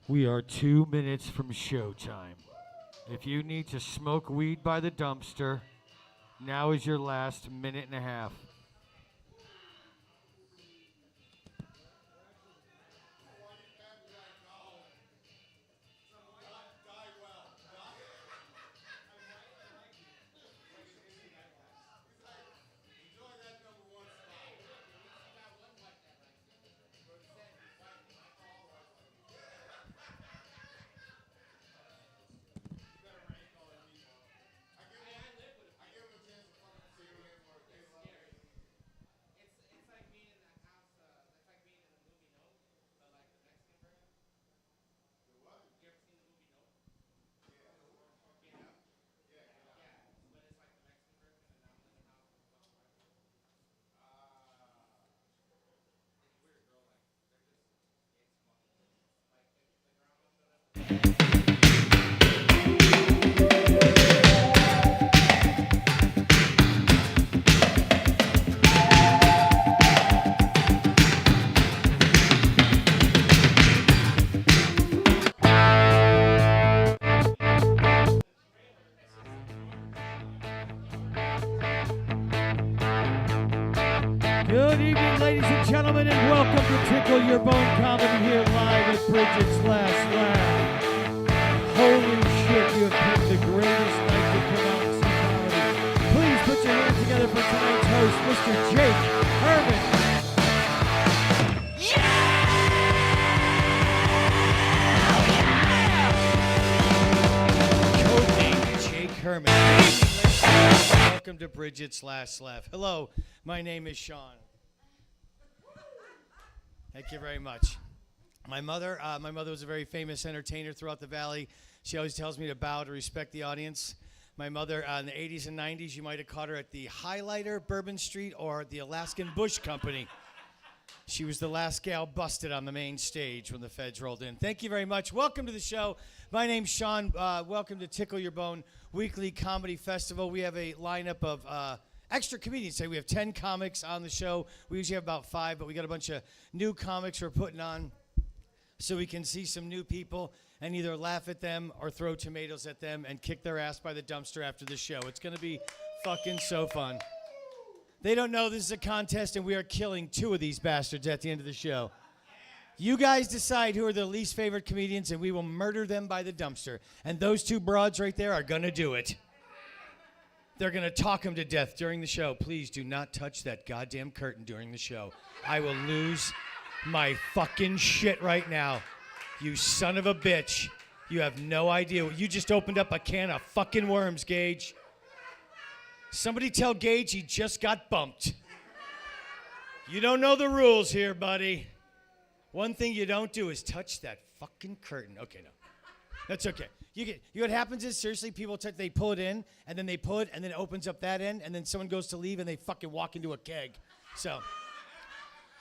We are 2 minutes from showtime. If you need to smoke weed by the dumpster, now is your last minute and a half. Good evening, ladies and gentlemen, and welcome to Tickle Your Bone Comedy here live at Briggett's Last Laugh. Holy shit, you have picked the greatest night to come out and see comedy. Please put your hands together for tonight's host, Mr. Gage Flick. Codename Jake Herman. Welcome to Briggett's Last Laugh. Hello, my name is Sean. Thank you very much. My mother was a very famous entertainer throughout the valley. She always tells me to bow to respect the audience. My mother, in the 80s and 90s, you might have caught her at the Highlighter, Bourbon Street, or the Alaskan Bush Company. She was the last gal busted on the main stage when the feds rolled in. Thank you very much. Welcome to the show. My name's Sean. Welcome to Tickle Your Bone Weekly Comedy Festival. We have a lineup of extra comedians today. We have 10 comics on the show. We usually have about 5, but we got a bunch of new comics we're putting on so we can see some new people and either laugh at them or throw tomatoes at them and kick their ass by the dumpster after the show. It's going to be fucking so fun. They don't know this is a contest, and we are killing 2 of these bastards at the end of the show. You guys decide who are the least favorite comedians, and we will murder them by the dumpster. And those 2 broads right there are going to do it. They're going to talk him to death during the show. Please do not touch that goddamn curtain during the show. I will lose my fucking shit right now. You son of a bitch. You have no idea. You just opened up a can of fucking worms, Gage. Somebody tell Gage he just got bumped. You don't know the rules here, buddy. One thing you don't do is touch that fucking curtain. Okay, no. That's okay. You know what happens is, seriously, people they pull it in, and then they pull it, and then it opens up that end, and then someone goes to leave, and they fucking walk into a keg. So,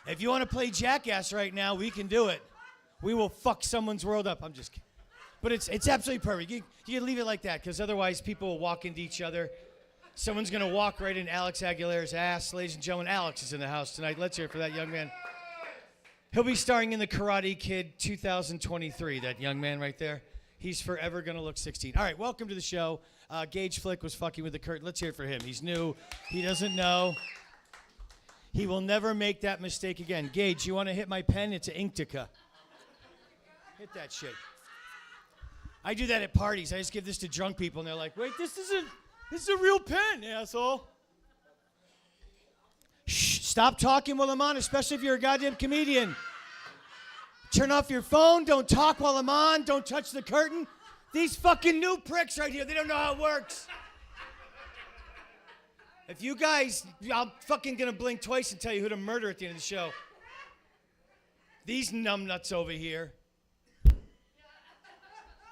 if you want to play jackass right now, we can do it. We will fuck someone's world up. I'm just kidding. But it's absolutely perfect. You can leave it like that, because otherwise people will walk into each other. Someone's going to walk right in Alex Aguilar's ass. Ladies and gentlemen, Alex is in the house tonight. Let's hear it for that young man. He'll be starring in the Karate Kid 2023, that young man right there. He's forever going to look 16. All right, welcome to the show. Gage Flick was fucking with the curtain. Let's hear it for him. He's new. He doesn't know. He will never make that mistake again. Gage, you want to hit my pen? It's an Inktica. Hit that shit. I do that at parties. I just give this to drunk people, and they're like, wait, this is a real pen, asshole. Shh, stop talking while I'm on, especially if you're a goddamn comedian. Turn off your phone. Don't talk while I'm on. Don't touch the curtain. These fucking new pricks right here, they don't know how it works. If you guys, I'm fucking gonna blink twice and tell you who to murder at the end of the show. These numbnuts over here.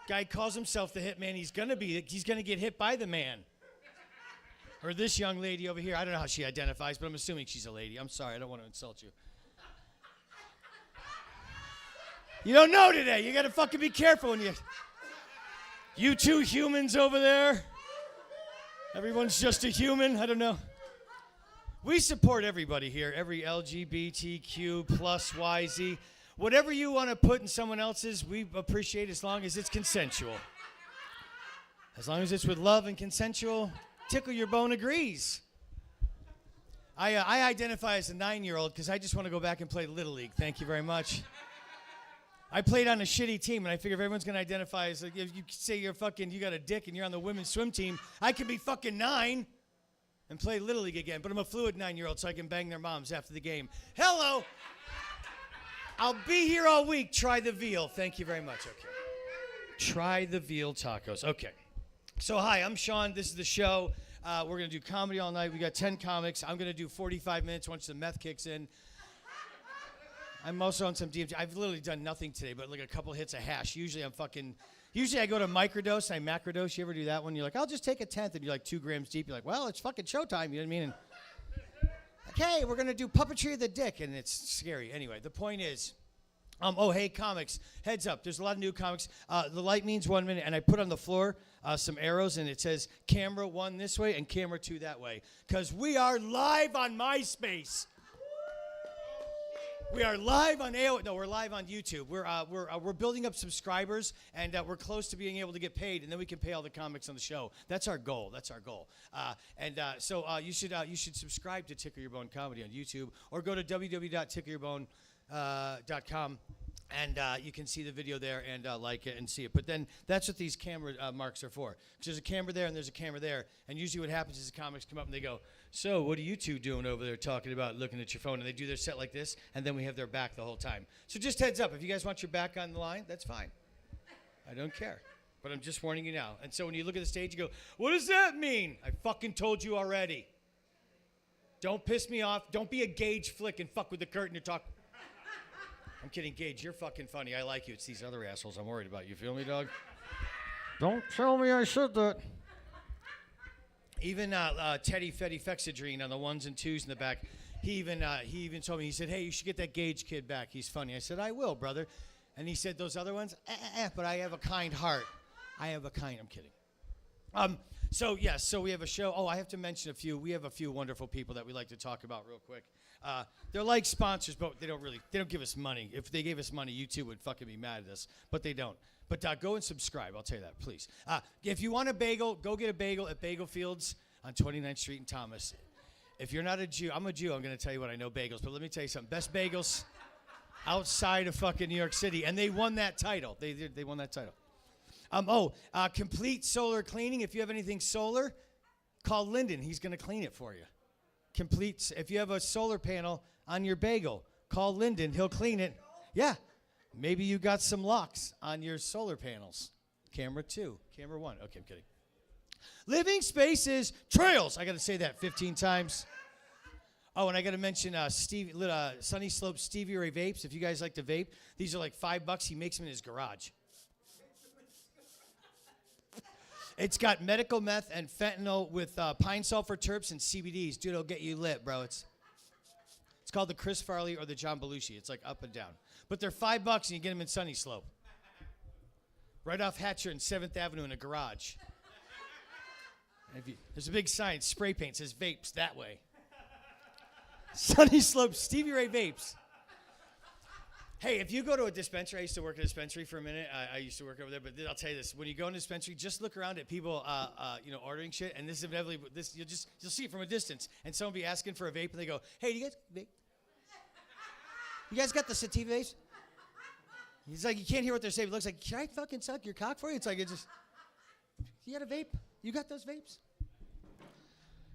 Guy calls himself the Hitman. He's gonna get hit by the man. Or this young lady over here. I don't know how she identifies, but I'm assuming she's a lady. I'm sorry, I don't want to insult you. You don't know today. You gotta fucking be careful when you 2 humans over there. Everyone's just a human. I don't know. We support everybody here. Every LGBTQ plus YZ. Whatever you want to put in someone else's, we appreciate as long as it's consensual. As long as it's with love and consensual, Tickle Your Bone agrees. I identify as a 9-year-old because I just want to go back and play Little League. Thank you very much. I played on a shitty team, and I figure if everyone's going to identify as, like, if you say you got a dick and you're on the women's swim team, I could be fucking 9 and play Little League again. But I'm a fluid 9-year-old, so I can bang their moms after the game. Hello. I'll be here all week. Try the veal. Thank you very much. Okay. Try the veal tacos. Okay. So, hi, I'm Sean. This is the show. We're going to do comedy all night. We got 10 comics. I'm going to do 45 minutes once the meth kicks in. I'm also on some DMT. I've literally done nothing today, but like a couple hits of hash. Usually I go to microdose and I macrodose. You ever do that one? You're like, I'll just take a tenth, and you're like 2 grams deep. You're like, well, it's fucking showtime. You know what I mean? And, okay, we're going to do puppetry of the dick, and it's scary. Anyway, the point is, hey, comics, heads up. There's a lot of new comics. The light means 1 minute, and I put on the floor some arrows, and it says camera 1 this way and camera 2 that way, because we are live on MySpace. We are live on AOL. No, we're live on YouTube. We're building up subscribers, and we're close to being able to get paid, and then we can pay all the comics on the show. That's our goal. So you should subscribe to Tickle Your Bone Comedy on YouTube, or go to www.tickleyourbone.com. And you can see the video there and like it and see it. But then that's what these camera marks are for. Because there's a camera there and there's a camera there. And usually what happens is the comics come up and they go, so what are you two doing over there talking about looking at your phone? And they do their set like this, and then we have their back the whole time. So just heads up. If you guys want your back on the line, that's fine. I don't care. But I'm just warning you now. And so when you look at the stage, you go, what does that mean? I fucking told you already. Don't piss me off. Don't be a Gage Flick and fuck with the curtain and talk. I'm kidding, Gage. You're fucking funny. I like you. It's these other assholes I'm worried about. You feel me, dog? Don't tell me I said that. Even Teddy Fetty Fexidrine on the 1s and 2s in the back, he even told me, he said, hey, you should get that Gage kid back. He's funny. I said, I will, brother. And he said, those other ones? But I have a kind heart. I'm kidding. So we have a show. Oh, I have to mention a few. We have a few wonderful people that we like to talk about real quick. They're like sponsors, but they don't give us money. If they gave us money, you two would fucking be mad at us, but they don't. But go and subscribe. I'll tell you that, please. If you want a bagel, go get a bagel at Bagel Fields on 29th Street in Thomas. If you're not a Jew, I'm a Jew. I'm going to tell you what I know bagels, but let me tell you something. Best bagels outside of fucking New York City, and they won that title. They won that title. Complete solar cleaning. If you have anything solar, call Lyndon. He's going to clean it for you. If you have a solar panel on your bagel, call Lyndon. He'll clean it. Yeah. Maybe you got some locks on your solar panels. Camera 2. Camera 1. Okay, I'm kidding. Living spaces, trails. I got to say that 15 times. Oh, and I got to mention Sunny Slope Stevie Ray vapes. If you guys like to vape, these are like $5. He makes them in his garage. It's got medical meth and fentanyl with pine sulfur terps and CBDs. Dude, it'll get you lit, bro. It's called the Chris Farley or the John Belushi. It's like up and down. But they're $5 and you get them in Sunny Slope. Right off Hatcher and 7th Avenue in a garage. There's a big sign, spray paint, says vapes that way. Sunny Slope Stevie Ray vapes. Hey, if you go to a dispensary, I used to work at a dispensary for a minute. I used to work over there, but I'll tell you this: when you go in a dispensary, just look around at people, ordering shit, and this is inevitably you'll see it from a distance, and someone will be asking for a vape, and they go, "Hey, do you guys vape? You guys got the sativa vapes?" He's like, you can't hear what they're saying. It looks like, can I fucking suck your cock for you? It's like, you got a vape? You got those vapes?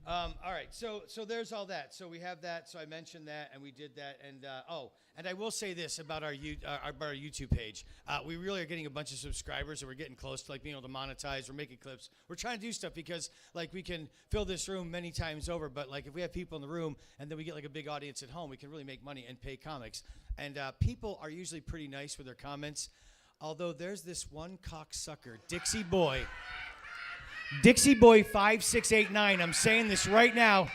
All right, so there's all that. So we have that. So I mentioned that, and we did that. And and I will say this about our YouTube page: we really are getting a bunch of subscribers, and we're getting close to like being able to monetize. We're making clips. We're trying to do stuff because like we can fill this room many times over. But like if we have people in the room, and then we get like a big audience at home, we can really make money and pay comics. And people are usually pretty nice with their comments. Although there's this one cocksucker, Dixie Boy 5689. I'm saying this right now.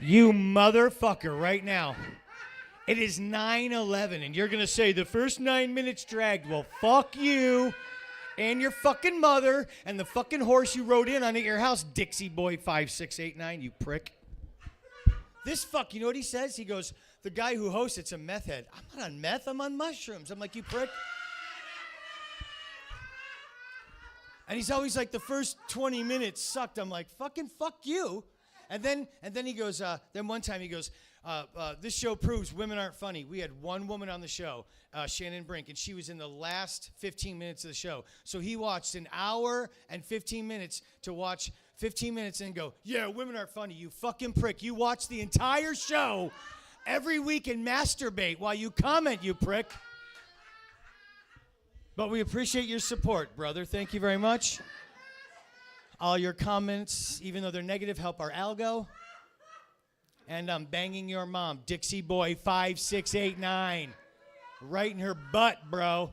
You motherfucker, right now. It is 9/11, and you're going to say the first 9 minutes dragged. Well, fuck you and your fucking mother and the fucking horse you rode in on at your house, Dixie Boy 5689, you prick. This fuck, you know what he says? He goes, the guy who hosts it's a meth head. I'm not on meth. I'm on mushrooms. I'm like, you prick. And he's always like, the first 20 minutes sucked. I'm like, fucking fuck you. And then he goes, then one time he goes, this show proves women aren't funny. We had one woman on the show, Shannon Brink, and she was in the last 15 minutes of the show. So he watched an hour and 15 minutes to watch 15 minutes and go, yeah, women aren't funny, you fucking prick. You watch the entire show every week and masturbate while you comment, you prick. But we appreciate your support, brother. Thank you very much. All your comments, even though they're negative, help our algo. And I'm banging your mom, Dixie Boy 5689, right in her butt, bro.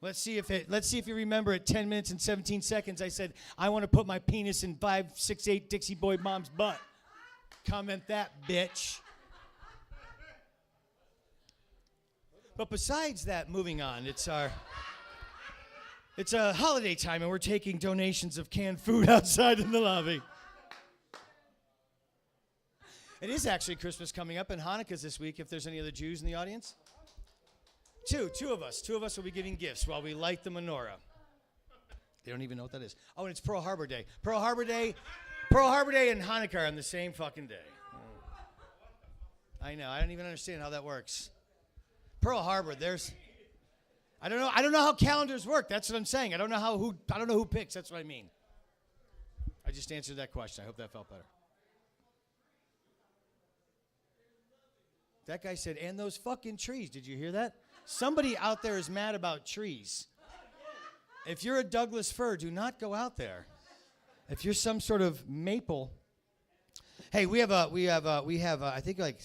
Let's see if you remember at 10 minutes and 17 seconds. I said I want to put my penis in 568 Dixie Boy mom's butt. Comment that, bitch. But besides that, moving on, it's a holiday time, and we're taking donations of canned food outside in the lobby. It is actually Christmas coming up, and Hanukkah's this week, if there's any other Jews in the audience. Two of us will be giving gifts while we light the menorah. They don't even know what that is. Oh, and it's Pearl Harbor Day. Pearl Harbor Day and Hanukkah are on the same fucking day. I know, I don't even understand how that works. Pearl Harbor, I don't know how calendars work. That's what I'm saying. I don't know who picks. That's what I mean. I just answered that question. I hope that felt better. That guy said, and those fucking trees. Did you hear that? Somebody out there is mad about trees. If you're a Douglas fir, do not go out there. If you're some sort of maple. Hey, we have I think like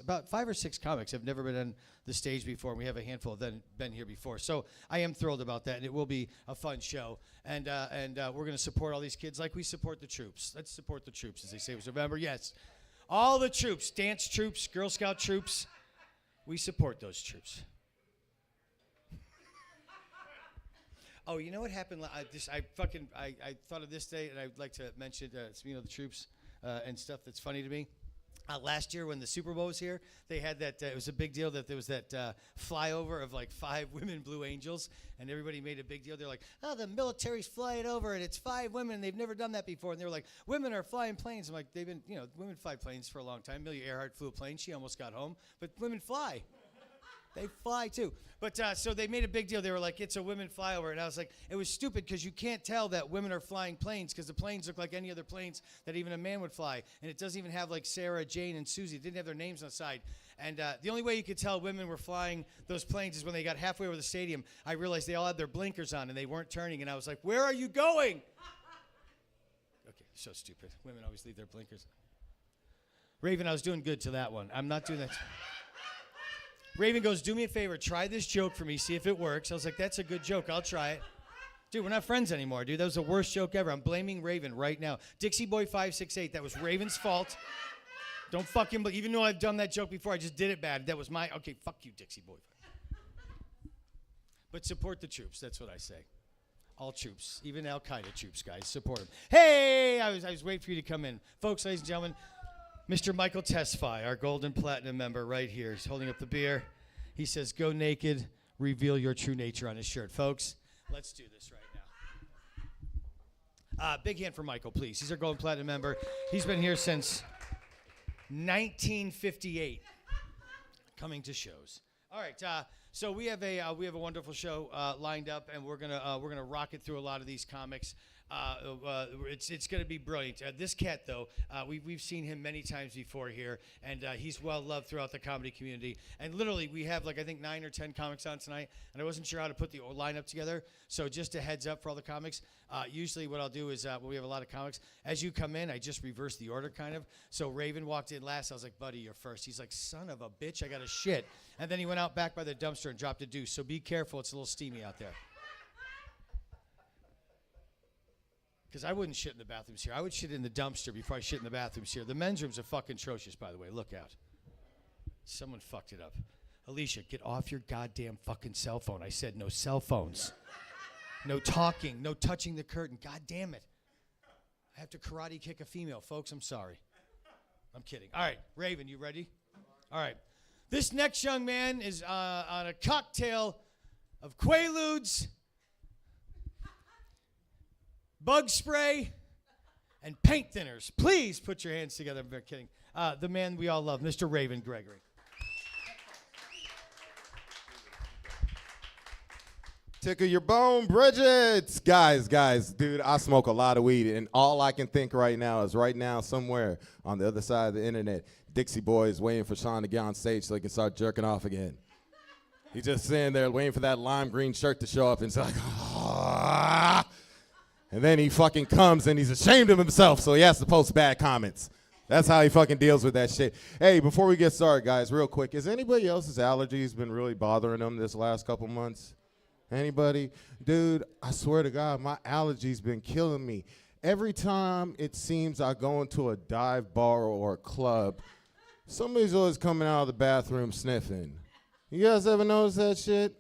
about 5 or 6 comics have never been on the stage before, and we have a handful that have been here before. So I am thrilled about that, and it will be a fun show. And we're going to support all these kids like we support the troops. Let's support the troops, as they say. Remember, yes, all the troops, dance troops, Girl Scout troops. We support those troops. Oh, you know what happened? I thought of this day, and I'd like to mention, the troops and stuff that's funny to me. Last year when the Super Bowl was here, they had that, it was a big deal that there was that flyover of like 5 women Blue Angels, and everybody made a big deal. They're like, oh, the military's flying over, and it's 5 women, and they've never done that before. And they were like, women are flying planes. I'm like, they've been, women fly planes for a long time. Amelia Earhart flew a plane. She almost got home. But women fly. They fly too. But so they made a big deal. They were like, it's a women flyover. And I was like, it was stupid because you can't tell that women are flying planes because the planes look like any other planes that even a man would fly. And it doesn't even have like Sarah, Jane, and Susie. It didn't have their names on the side. And the only way you could tell women were flying those planes is when they got halfway over the stadium. I realized they all had their blinkers on and they weren't turning. And I was like, where are you going? Okay, so stupid. Women always leave their blinkers. Raven, I was doing good to that one. I'm not doing that. Raven goes, do me a favor, try this joke for me, see if it works. I was like, that's a good joke, I'll try it. Dude, we're not friends anymore, dude. That was the worst joke ever. I'm blaming Raven right now. Dixie Boy 568, that was Raven's fault. Don't fucking, even though I've done that joke before, I just did it bad. That was okay, fuck you, Dixie Boy. But support the troops, that's what I say. All troops, even Al-Qaeda troops, guys, support them. Hey, I was waiting for you to come in. Folks, ladies and gentlemen, Mr. Michael Tesfaye, our Gold and Platinum member right here. He's holding up the beer. He says, go naked, reveal your true nature on his shirt. Folks, let's do this right now. Big hand for Michael, please. He's our Gold and Platinum member. He's been here since 1958, coming to shows. All right, so we have a wonderful show lined up, and we're gonna rock it through a lot of these comics. It's going to be brilliant. This cat, though, we've seen him many times before here, and he's well loved throughout the comedy community. And literally, we have I think 9 or 10 comics on tonight, and I wasn't sure how to put the lineup together. So just a heads up for all the comics. Usually, what I'll do is when we have a lot of comics, as you come in, I just reverse the order kind of. So Raven walked in last. I was like, buddy, you're first. He's like, son of a bitch, I got a shit. And then he went out back by the dumpster and dropped a deuce. So be careful. It's a little steamy out there. Because I wouldn't shit in the bathrooms here. I would shit in the dumpster before I shit in the bathrooms here. The men's rooms are fucking atrocious, by the way. Look out. Someone fucked it up. Alicia, get off your goddamn fucking cell phone. I said no cell phones. No talking. No touching the curtain. God damn it. I have to karate kick a female. Folks, I'm sorry. I'm kidding. All right, Raven, you ready? All right. This next young man is on a cocktail of Quaaludes, bug spray, and paint thinners. Please put your hands together. I'm kidding. The man we all love, Mr. Raven Gregory. Tickle your bone, Brigett. Guys, dude, I smoke a lot of weed, and all I can think right now is somewhere on the other side of the internet, Dixie Boy is waiting for Sean to get on stage so he can start jerking off again. He's just sitting there waiting for that lime green shirt to show up, and it's like, ah. And then he fucking comes, and he's ashamed of himself, so he has to post bad comments. That's how he fucking deals with that shit. Hey, before we get started, guys, real quick, has anybody else's allergies been really bothering them this last couple months? Anybody? Dude, I swear to God, my allergies been killing me. Every time it seems I go into a dive bar or a club, somebody's always coming out of the bathroom sniffing. You guys ever notice that shit?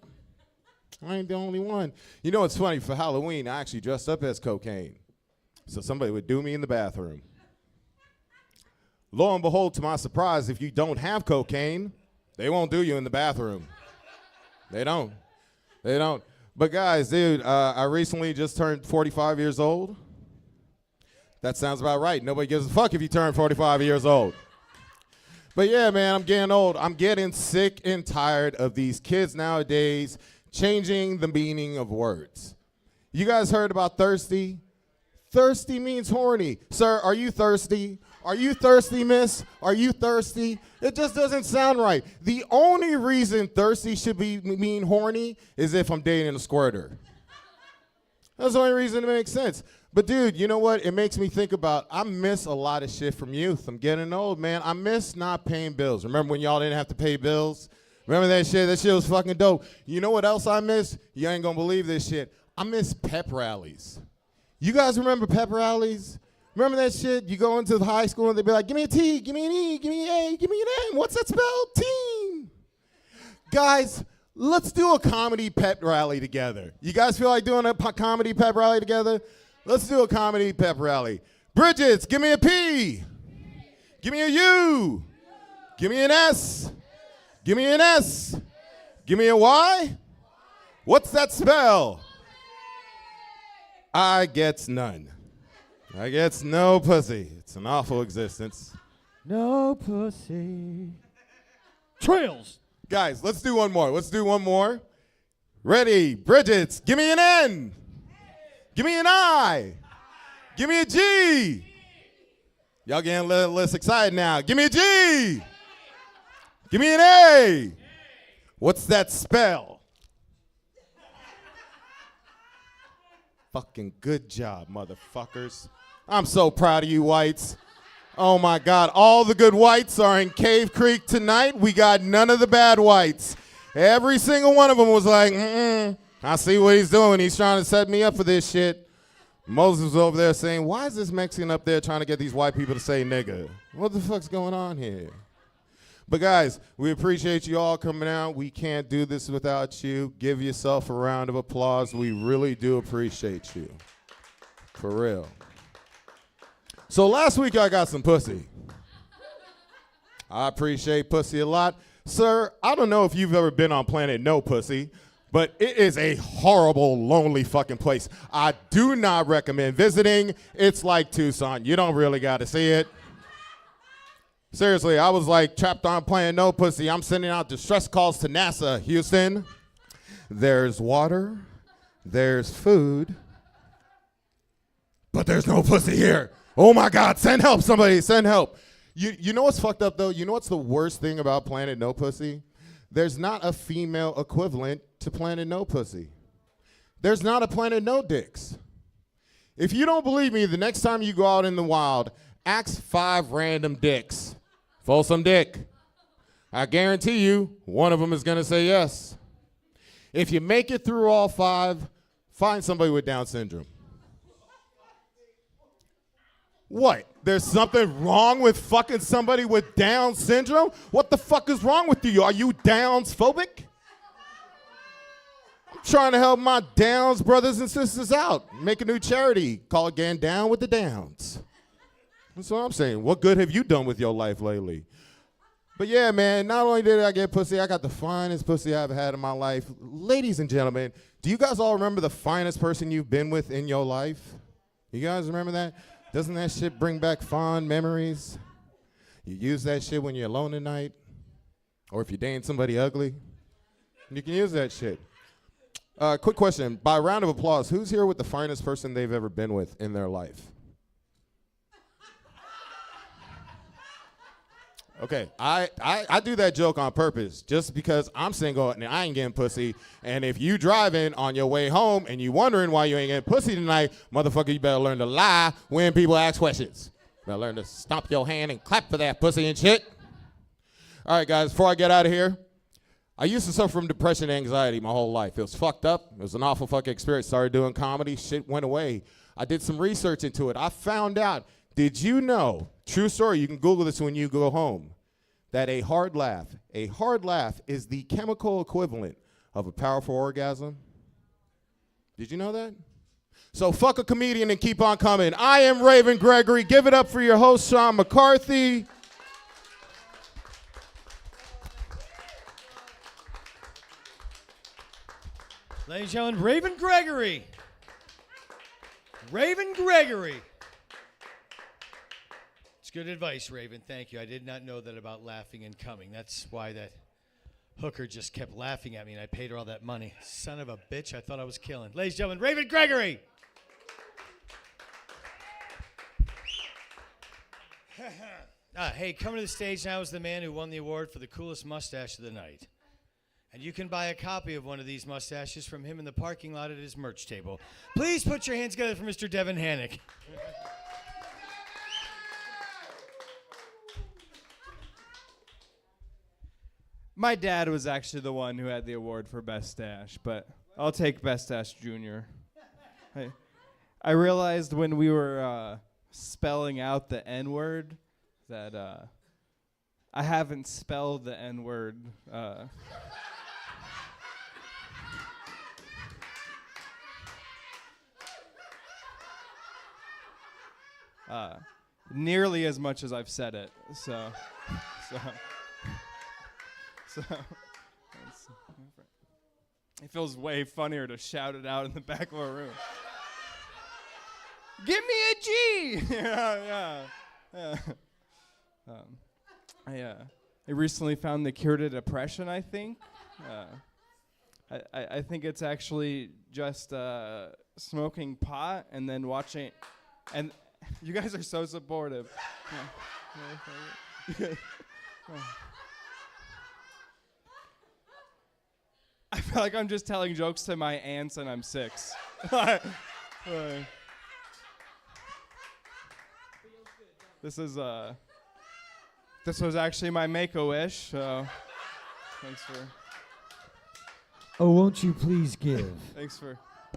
I ain't the only one. You know what's funny? For Halloween, I actually dressed up as cocaine. So somebody would do me in the bathroom. Lo and behold, to my surprise, if you don't have cocaine, they won't do you in the bathroom. They don't. They don't. But guys, dude, I recently just turned 45 years old. That sounds about right. Nobody gives a fuck if you turn 45 years old. But yeah, man, I'm getting old. I'm getting sick and tired of these kids nowadays changing the meaning of words. You guys heard about thirsty? Thirsty means horny. Sir, are you thirsty? Are you thirsty, miss? Are you thirsty? It just doesn't sound right. The only reason thirsty should mean horny is if I'm dating a squirter. That's the only reason it makes sense. But dude, you know what? It makes me think about, I miss a lot of shit from youth. I'm getting old, man. I miss not paying bills. Remember when y'all didn't have to pay bills? Remember that shit? That shit was fucking dope. You know what else I miss? You ain't gonna believe this shit. I miss pep rallies. You guys remember pep rallies? Remember that shit? You go into the high school and they'd be like, give me a T, give me an E, give me an A, give me an M. What's that spell? Team. Guys, let's do a comedy pep rally together. You guys feel like doing a comedy pep rally together? Let's do a comedy pep rally. Brigett, give me a P. Give me a U. Give me an S. Give me an S. Give me a Y. What's that spell? I gets none. I gets no pussy. It's an awful existence. No pussy. Trails. Guys, let's do one more. Let's do one more. Ready? Brigett, give me an N. Give me an I. Give me a G. Y'all getting a little less excited now. Give me a G. Give me an A. What's that spell? Fucking good job, motherfuckers. I'm so proud of you whites. Oh my God, all the good whites are in Cave Creek tonight. We got none of the bad whites. Every single one of them was like, I see what he's doing. He's trying to set me up for this shit. Moses was over there saying, why is this Mexican up there trying to get these white people to say nigga? What the fuck's going on here? But guys, we appreciate you all coming out. We can't do this without you. Give yourself a round of applause. We really do appreciate you. For real. So last week I got some pussy. I appreciate pussy a lot. Sir, I don't know if you've ever been on Planet No Pussy, but it is a horrible, lonely fucking place. I do not recommend visiting. It's like Tucson. You don't really got to see it. Seriously, I was like trapped on Planet No Pussy. I'm sending out distress calls to NASA, Houston. There's water, there's food, but there's no pussy here. Oh my God, send help, somebody, send help. You know what's fucked up though? You know what's the worst thing about Planet No Pussy? There's not a female equivalent to Planet No Pussy. There's not a Planet No Dicks. If you don't believe me, the next time you go out in the wild, ask 5 random dicks. Folsom dick. I guarantee you, one of them is gonna say yes. If you make it through all 5, find somebody with Down syndrome. What? There's something wrong with fucking somebody with Down syndrome? What the fuck is wrong with you? Are you Downs phobic? I'm trying to help my Downs brothers and sisters out. Make a new charity. Call it Getting Down with the Downs. That's what I'm saying. What good have you done with your life lately? But yeah, man, not only did I get pussy, I got the finest pussy I've had in my life. Ladies and gentlemen, do you guys all remember the finest person you've been with in your life? You guys remember that? Doesn't that shit bring back fond memories? You use that shit when you're alone at night, or if you're dating somebody ugly. You can use that shit. Quick question, by round of applause, who's here with the finest person they've ever been with in their life? Okay, I do that joke on purpose just because I'm single and I ain't getting pussy. And if you driving on your way home and you wondering why you ain't getting pussy tonight, motherfucker, you better learn to lie when people ask questions. You better learn to stomp your hand and clap for that pussy and shit. All right, guys, before I get out of here, I used to suffer from depression and anxiety my whole life. It was fucked up. It was an awful fucking experience. Started doing comedy. Shit went away. I did some research into it. I found out, did you know, true story, you can Google this when you go home, that a hard laugh is the chemical equivalent of a powerful orgasm? Did you know that? So fuck a comedian and keep on coming. I am Raven Gregory. Give it up for your host, Sean McCarthy. Ladies and gentlemen, Raven Gregory. Raven Gregory. It's good advice, Raven. Thank you. I did not know that about laughing and coming. That's why that hooker just kept laughing at me, and I paid her all that money. Son of a bitch, I thought I was killing. Ladies and gentlemen, Raven Gregory. Hey, coming to the stage now is the man who won the award for the coolest mustache of the night. And you can buy a copy of one of these mustaches from him in the parking lot at his merch table. Please put your hands together for Mr. Devon Hanich. My dad was actually the one who had the award for Best Stash, but I'll take Best Stash Junior. I realized when we were spelling out the N-word that I haven't spelled the N-word. Nearly as much as I've said it, so it feels way funnier to shout it out in the back of a room. Give me a G! yeah. I recently found the cure to depression, I think. I think it's actually just smoking pot and then watching, and you guys are so supportive. I feel like I'm just telling jokes to my aunts and I'm 6. This was actually my Make-A-Wish, so thanks for. Oh, won't you please give?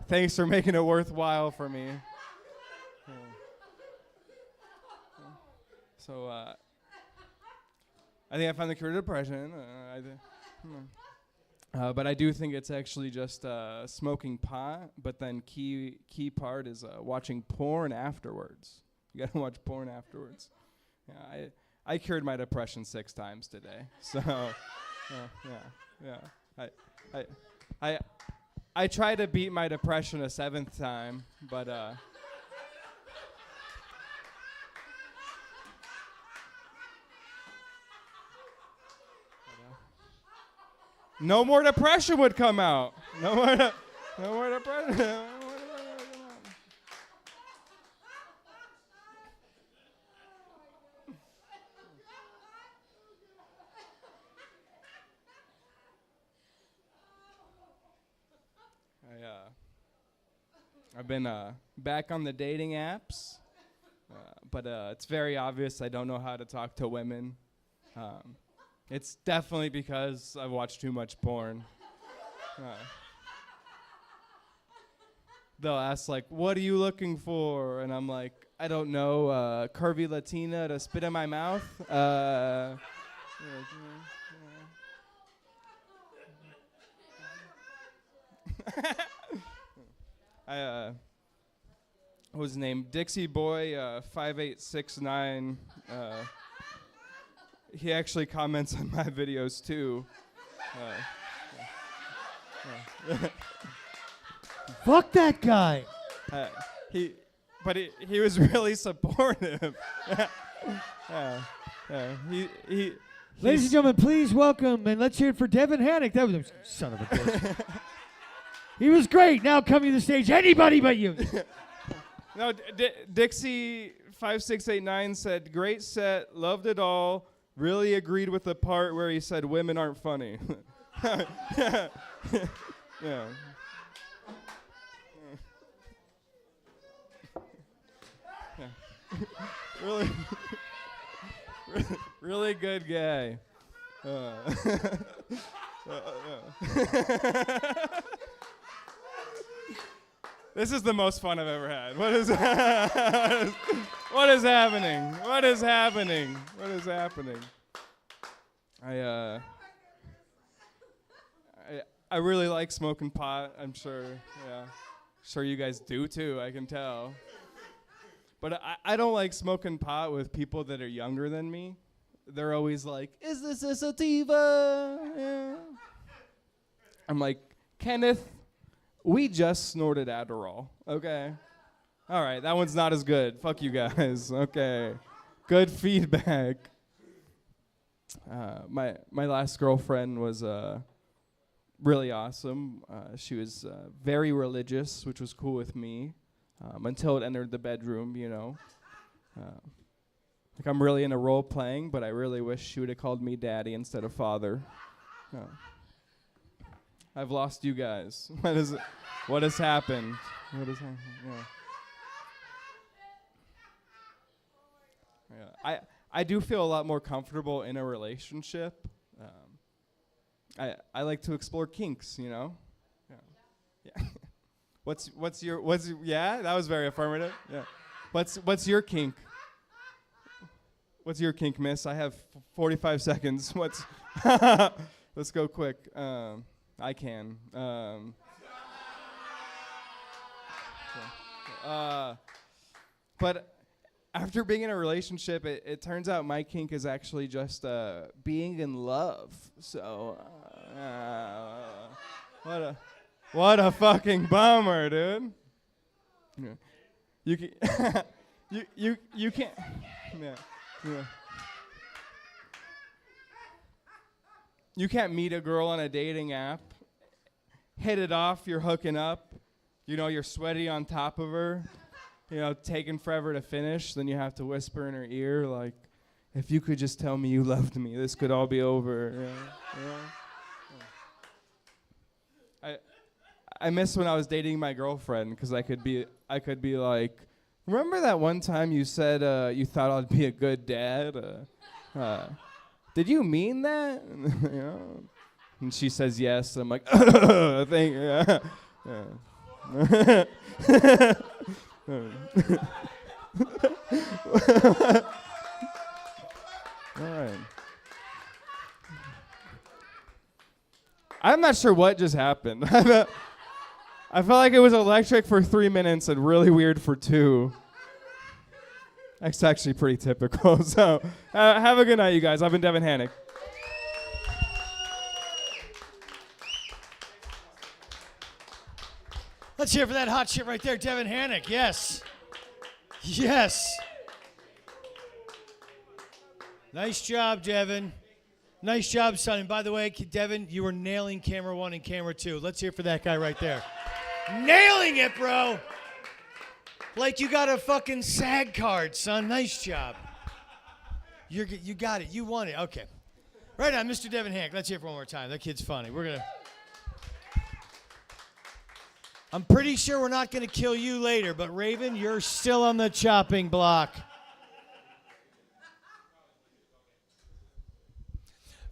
Thanks for making it worthwhile for me. So I think I found the cure to depression. But I do think it's actually just smoking pot. But then key part is watching porn afterwards. You gotta watch porn afterwards. Yeah, I cured my depression 6 times today. So yeah. I tried to beat my depression a 7th time, but no more depression would come out. No more depression. I've been back on the dating apps, but it's very obvious I don't know how to talk to women. It's definitely because I've watched too much porn. They'll ask, like, what are you looking for? And I'm like, I don't know, curvy Latina to spit in my mouth. What was his name? Dixie Boy 5869. he actually comments on my videos too. Fuck that guy. He was really supportive. He Ladies and gentlemen, please welcome and let's hear it for Devon Hanich. That was son of a bitch. He was great. Now coming to the stage, anybody but you. No, Dixie 5689 said, "Great set, loved it all. Really agreed with the part where he said women aren't funny." Yeah. Yeah. Really, really good guy. This is the most fun I've ever had. What is what is happening? What is happening? What is happening? I really like smoking pot. I'm sure. Yeah, sure you guys do too. I can tell. But I don't like smoking pot with people that are younger than me. They're always like, "Is this a sativa?" Yeah. I'm like, "Kenneth, we just snorted Adderall, okay? All right, that one's not as good. Fuck you guys, okay? Good feedback." My last girlfriend was really awesome. She was very religious, which was cool with me. Until it entered the bedroom, you know. Like I'm really into role playing, but I really wish she would have called me daddy instead of father. I've lost you guys. What has happened? What has happened? Yeah. I do feel a lot more comfortable in a relationship. I like to explore kinks, you know. Yeah. What's your yeah? That was very affirmative. Yeah. What's your kink? What's your kink, miss? I have 45 seconds. Let's go quick. I can. But after being in a relationship, it turns out my kink is actually just being in love. So, what a fucking bummer, dude. Yeah. You can you can't. Yeah. Yeah. You can't meet a girl on a dating app, hit it off, you're hooking up, you know, you're sweaty on top of her, you know, taking forever to finish, then you have to whisper in her ear, like, "If you could just tell me you loved me, this could all be over." Yeah. I miss when I was dating my girlfriend, because I could be like, "Remember that one time you said you thought I'd be a good dad? Did you mean that?" You know? And she says yes. I'm like, thank you. Yeah. All right. I'm not sure what just happened. I felt like it was electric for 3 minutes and really weird for 2. That's actually pretty typical. So have a good night, you guys. I've been Devon Hanich. Let's hear it for that hot shit right there, Devon Hanich. Yes. Yes. Nice job, Devon. Nice job, son. And by the way, Devon, you were nailing camera 1 and camera 2. Let's hear it for that guy right there. Nailing it, bro. Like you got a fucking SAG card, son. Nice job. You got it. You won it. Okay. Right on, Mr. Devon Hanich. Let's hear it for one more time. That kid's funny. I'm pretty sure we're not going to kill you later, but Raven, you're still on the chopping block.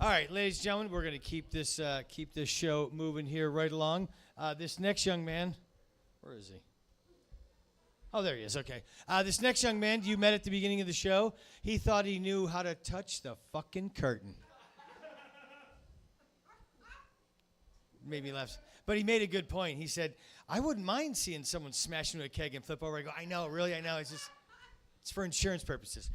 All right, ladies and gentlemen, we're going to keep this show moving here right along. This next young man, where is he? Oh, there he is. Okay. This next young man you met at the beginning of the show, he thought he knew how to touch the fucking curtain. Made me laugh. But he made a good point. He said, "I wouldn't mind seeing someone smash into a keg and flip over." I go, "I know, really, I know. It's just, It's for insurance purposes.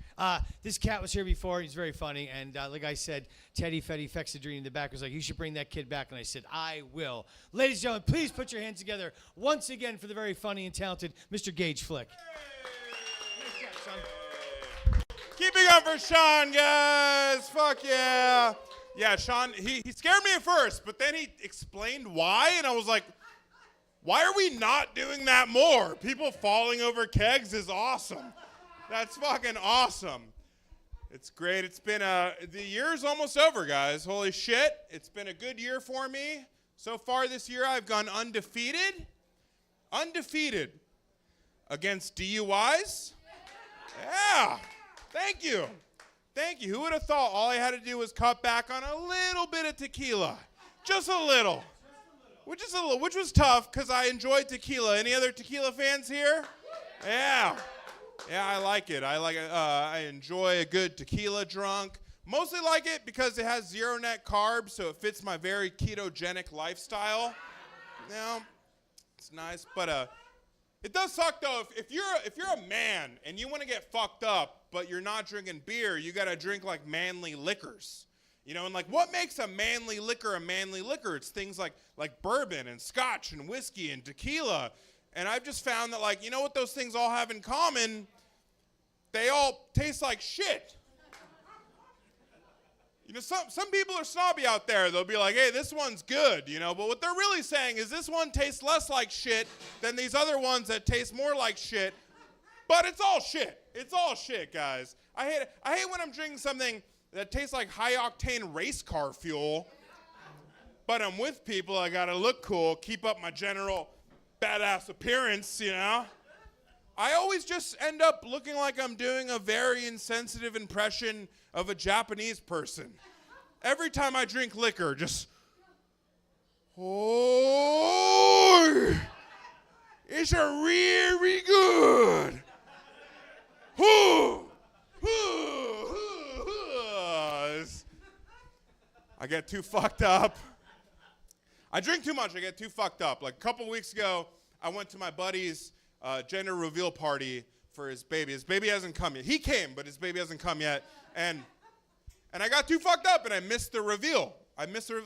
This cat was here before. He's very funny. And like I said, Teddy Fetty Fexadrine in the back was like, you should bring that kid back. And I said, I will. Ladies and gentlemen, please put your hands together once again for the very funny and talented Mr. Gage Flick. Keeping up for Sean, guys. Fuck yeah. Yeah, Sean, he scared me at first, but then he explained why, and I was like, why are we not doing that more? People falling over kegs is awesome. That's fucking awesome. It's great. It's been the year's almost over, guys. Holy shit. It's been a good year for me. So far this year, I've gone undefeated. Undefeated against DUIs. Yeah. Thank you. Thank you. Who would have thought all I had to do was cut back on a little bit of tequila? Just a little. Which was tough because I enjoyed tequila. Any other tequila fans here? Yeah. Yeah, I like it. I enjoy a good tequila drunk. Mostly like it because it has 0 net carbs, so it fits my very ketogenic lifestyle. You know, it's nice, but it does suck though. If you're a man and you want to get fucked up, but you're not drinking beer, you gotta drink like manly liquors. You know, and like what makes a manly liquor a manly liquor? It's things like bourbon and scotch and whiskey and tequila. And I've just found that, like, you know what those things all have in common? They all taste like shit. You know, some people are snobby out there. They'll be like, hey, this one's good, you know. But what they're really saying is this one tastes less like shit than these other ones that taste more like shit. But it's all shit. It's all shit, guys. I hate when I'm drinking something that tastes like high-octane race car fuel. But I'm with people. I got to look cool, keep up my general badass appearance, you know. I always just end up looking like I'm doing a very insensitive impression of a Japanese person. Every time I drink liquor, just, oh, it's a really good. I get too fucked up. I drink too much, I get too fucked up. Like a couple weeks ago, I went to my buddy's gender reveal party for his baby. His baby hasn't come yet. He came, but his baby hasn't come yet. And I got too fucked up and I missed the reveal.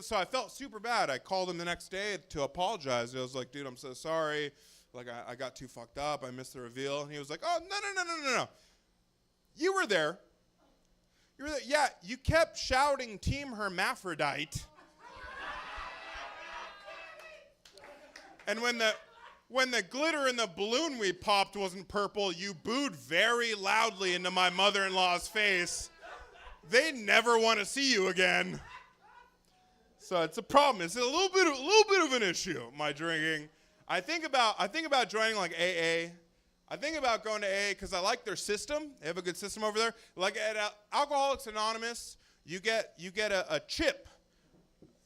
So I felt super bad. I called him the next day to apologize. I was like, dude, I'm so sorry. Like, I got too fucked up. I missed the reveal. And he was like, oh, no. You were there. You were there. Yeah, you kept shouting Team Hermaphrodite. And when the glitter in the balloon we popped wasn't purple, you booed very loudly into my mother-in-law's face. They never want to see you again. So it's a problem. It's a little bit of an issue, my drinking. I think about joining like AA. I think about going to AA because I like their system. They have a good system over there. Like at Alcoholics Anonymous, you get a chip,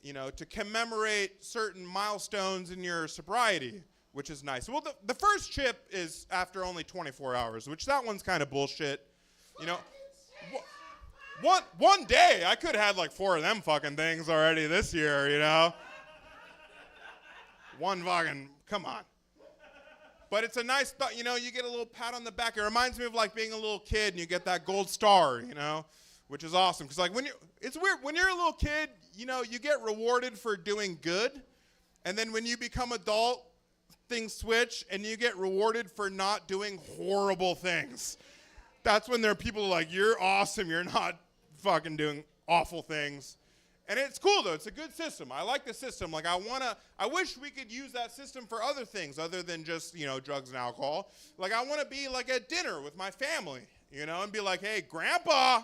you know, to commemorate certain milestones in your sobriety, which is nice. Well, the first chip is after only 24 hours, which that one's kind of bullshit. You know, one day I could have had like 4 of them fucking things already this year, you know. One fucking, come on. But it's a nice thought, you know, you get a little pat on the back. It reminds me of like being a little kid and you get that gold star, you know, which is awesome. Because like it's weird, when you're a little kid, you know, you get rewarded for doing good. And then when you become adult, things switch and you get rewarded for not doing horrible things. That's when there are people like, you're awesome, you're not fucking doing awful things. And it's cool though, it's a good system. I like the system. Like I wish we could use that system for other things other than just, you know, drugs and alcohol. Like I want to be like at dinner with my family, you know, and be like, hey, Grandpa,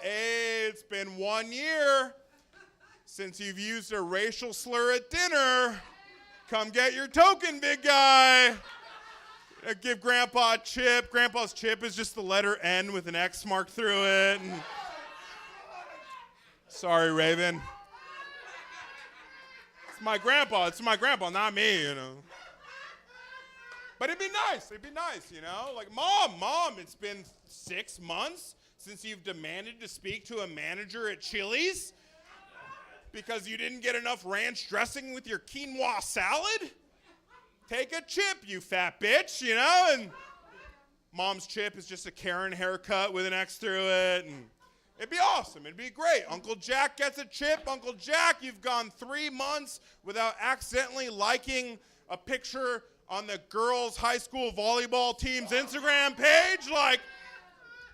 hey, it's been 1 year since you've used a racial slur at dinner. Come get your token, big guy. Give Grandpa a chip. Grandpa's chip is just the letter N with an X marked through it. And sorry, Raven. It's my grandpa, not me, you know. But it'd be nice, you know. Like, Mom, it's been 6 months since you've demanded to speak to a manager at Chili's because you didn't get enough ranch dressing with your quinoa salad? Take a chip, you fat bitch, you know? And Mom's chip is just a Karen haircut with an X through it. And it'd be awesome. It'd be great. Uncle Jack gets a chip. Uncle Jack, you've gone 3 months without accidentally liking a picture on the girls' high school volleyball team's Instagram page. Like,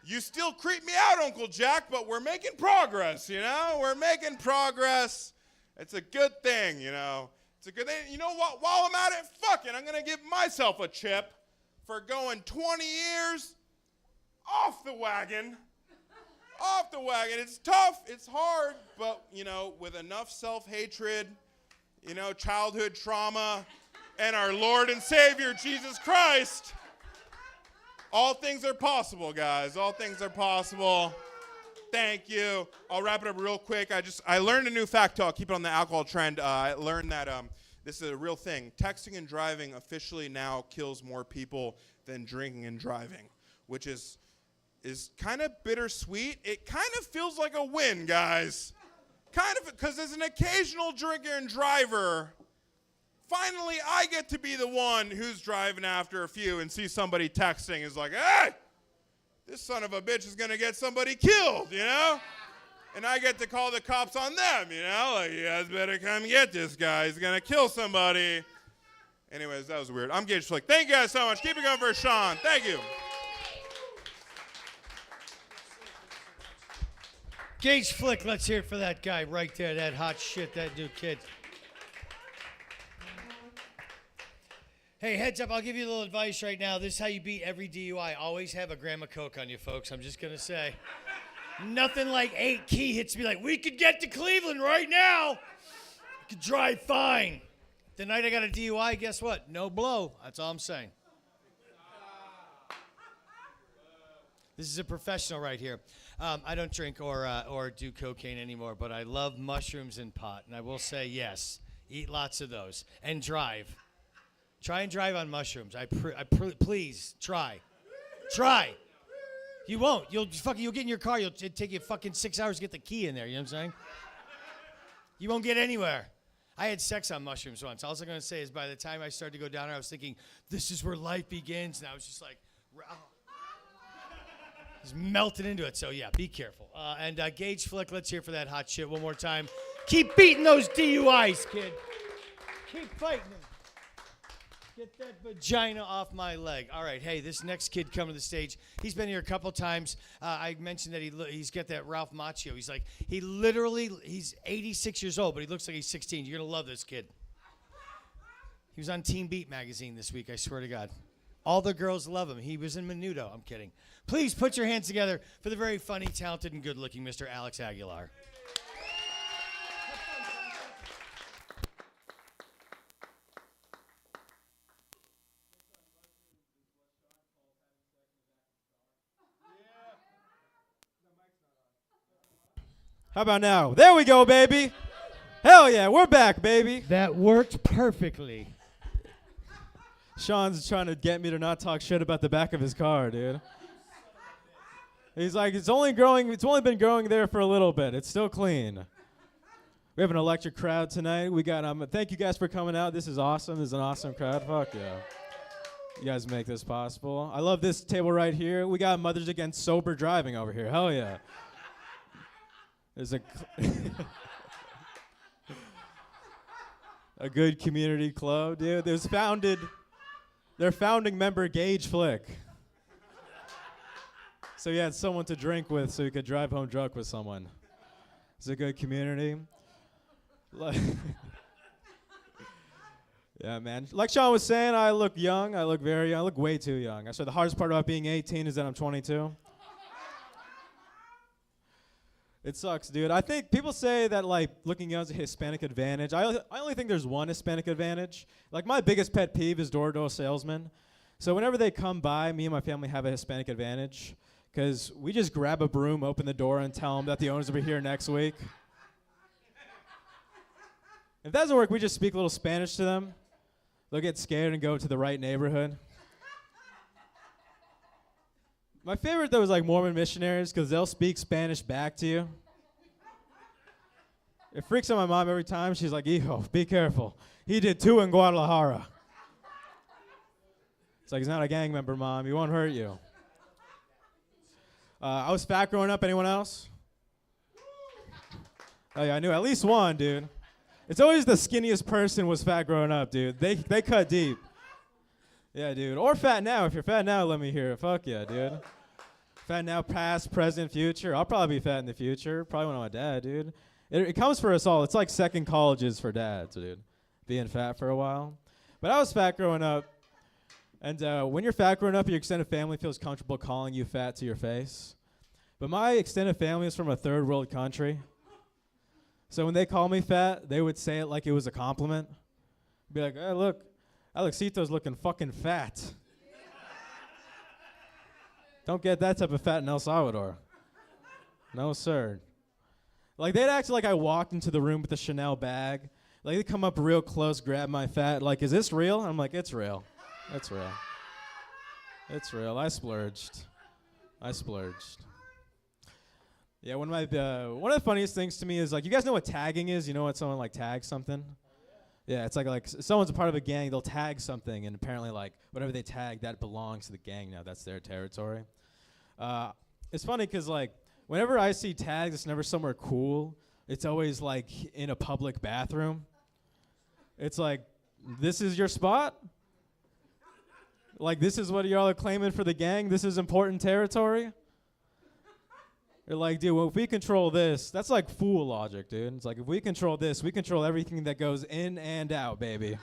you still creep me out, Uncle Jack, but we're making progress, you know? We're making progress. It's a good thing, you know? It's a good thing. You know what? While I'm at it, fuck it. I'm going to give myself a chip for going 20 years off the wagon. Off the wagon. It's tough. It's hard. But, you know, with enough self-hatred, you know, childhood trauma, and our Lord and Savior, Jesus Christ, all things are possible, guys. All things are possible. Thank you. I'll wrap it up real quick. I learned a new fact. I'll keep it on the alcohol trend. I learned that this is a real thing. Texting and driving officially now kills more people than drinking and driving, which is kind of bittersweet. It kind of feels like a win, guys. Kind of, because as an occasional drinker and driver, finally I get to be the one who's driving after a few and see somebody texting is like, hey, this son of a bitch is going to get somebody killed, you know? And I get to call the cops on them, you know? Like, you guys better come get this guy. He's going to kill somebody. Anyways, that was weird. I'm Gage Flick. Thank you guys so much. Keep it going for Sean. Thank you. Gage Flick, let's hear it for that guy right there, that hot shit, that new kid. Hey, heads up, I'll give you a little advice right now. This is how you beat every DUI. Always have a gram of Coke on you, folks. I'm just going to say. Nothing like 8 key hits me like, we could get to Cleveland right now. We could drive fine. The night I got a DUI, guess what? No blow. That's all I'm saying. This is a professional right here. I don't drink or do cocaine anymore, but I love mushrooms and pot. And I will say yes, eat lots of those. And drive. Try and drive on mushrooms. Please, try. Try. You won't. You'll get in your car. It'll take you fucking 6 hours to get the key in there. You know what I'm saying? You won't get anywhere. I had sex on mushrooms once. All I'm going to say is by the time I started to go down there, I was thinking, this is where life begins. And I was just like, just melted into it. So, yeah, be careful. And Gage Flick, let's hear for that hot shit one more time. Keep beating those DUIs, kid. Keep fighting them. Get that vagina off my leg. All right, hey, this next kid coming to the stage, he's been here a couple times. I mentioned that he's got that Ralph Macchio. He's 86 years old, but he looks like he's 16. You're going to love this kid. He was on Teen Beat magazine this week, I swear to God. All the girls love him. He was in Menudo. I'm kidding. Please put your hands together for the very funny, talented, and good-looking Mr. Alex Aguilar. How about now? There we go, baby. Hell yeah, we're back, baby. That worked perfectly. Sean's trying to get me to not talk shit about the back of his car, dude. He's like, it's only been growing there for a little bit. It's still clean. We have an electric crowd tonight. We got thank you guys for coming out. This is awesome. This is an awesome crowd. Fuck yeah. You guys make this possible. I love this table right here. We got Mothers Against Sober Driving over here. Hell yeah. There's a good community club, dude. Their founding member, Gage Flick. So he had someone to drink with so he could drive home drunk with someone. It's a good community. Yeah, man. Like Sean was saying, I look young. I look very young. I look way too young. I said the hardest part about being 18 is that I'm 22. It sucks, dude. I think people say that, like, looking young is a Hispanic advantage. I only think there's one Hispanic advantage. Like, my biggest pet peeve is door-to-door salesmen. So whenever they come by, me and my family have a Hispanic advantage because we just grab a broom, open the door, and tell them that the owners will be here next week. If that doesn't work, we just speak a little Spanish to them. They'll get scared and go to the right neighborhood. My favorite, though, is like Mormon missionaries because they'll speak Spanish back to you. It freaks out my mom every time. She's like, hijo, be careful. He did 2 in Guadalajara. It's like, he's not a gang member, Mom. He won't hurt you. I was fat growing up. Anyone else? Oh yeah, I knew at least one, dude. It's always the skinniest person was fat growing up, dude. They cut deep. Yeah, dude. Or fat now. If you're fat now, let me hear it. Fuck yeah, dude. Fat now, past, present, future. I'll probably be fat in the future. Probably when I'm a dad, dude. It comes for us all. It's like second colleges for dads, dude. Being fat for a while. But I was fat growing up. And when you're fat growing up, your extended family feels comfortable calling you fat to your face. But my extended family is from a third world country. So when they call me fat, they would say it like it was a compliment. Be like, hey, look, Alexito's looking fucking fat. Don't get that type of fat in El Salvador. No, sir. Like, they'd act like I walked into the room with a Chanel bag. Like, they'd come up real close, grab my fat. Like, is this real? I'm like, it's real. It's real. It's real. I splurged. Yeah, one of the funniest things to me is, like, you guys know what tagging is? You know what someone, like, tags something? Yeah, it's like someone's a part of a gang, they'll tag something, and apparently, like, whatever they tag, that belongs to the gang now. That's their territory. It's funny because, like, whenever I see tags, it's never somewhere cool. It's always, like, in a public bathroom. It's like, this is your spot? Like, this is what y'all are claiming for the gang? This is important territory? They're like, dude, well, if we control this, that's like fool logic, dude. It's like, if we control this, we control everything that goes in and out, baby.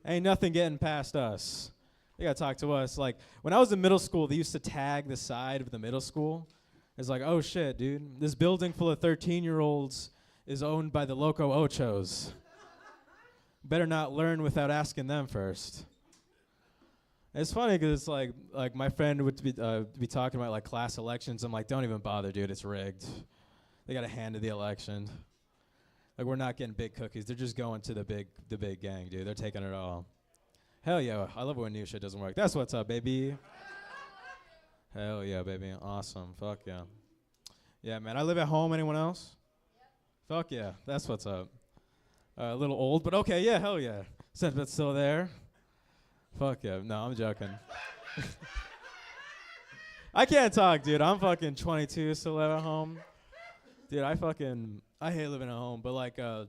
Ain't nothing getting past us. You gotta talk to us. Like, when I was in middle school, they used to tag the side of the middle school. It's like, oh shit, dude, this building full of 13-year-olds is owned by the Loco Ochos. Better not learn without asking them first. It's funny because it's like my friend would be talking about like class elections. I'm like, don't even bother, dude. It's rigged. They got a hand in the election. Like, we're not getting big cookies. They're just going to the big gang, dude. They're taking it all. Hell yeah. I love it when new shit doesn't work. That's what's up, baby. Hell yeah, baby. Awesome. Fuck yeah. Yeah, man. I live at home. Anyone else? Fuck yeah. That's what's up. A little old, but okay. Yeah, hell yeah. Sentiment's still there. Fuck yeah. No, I'm joking. I can't talk, dude. I'm fucking 22, still live at home. Dude, I hate living at home. But, like, I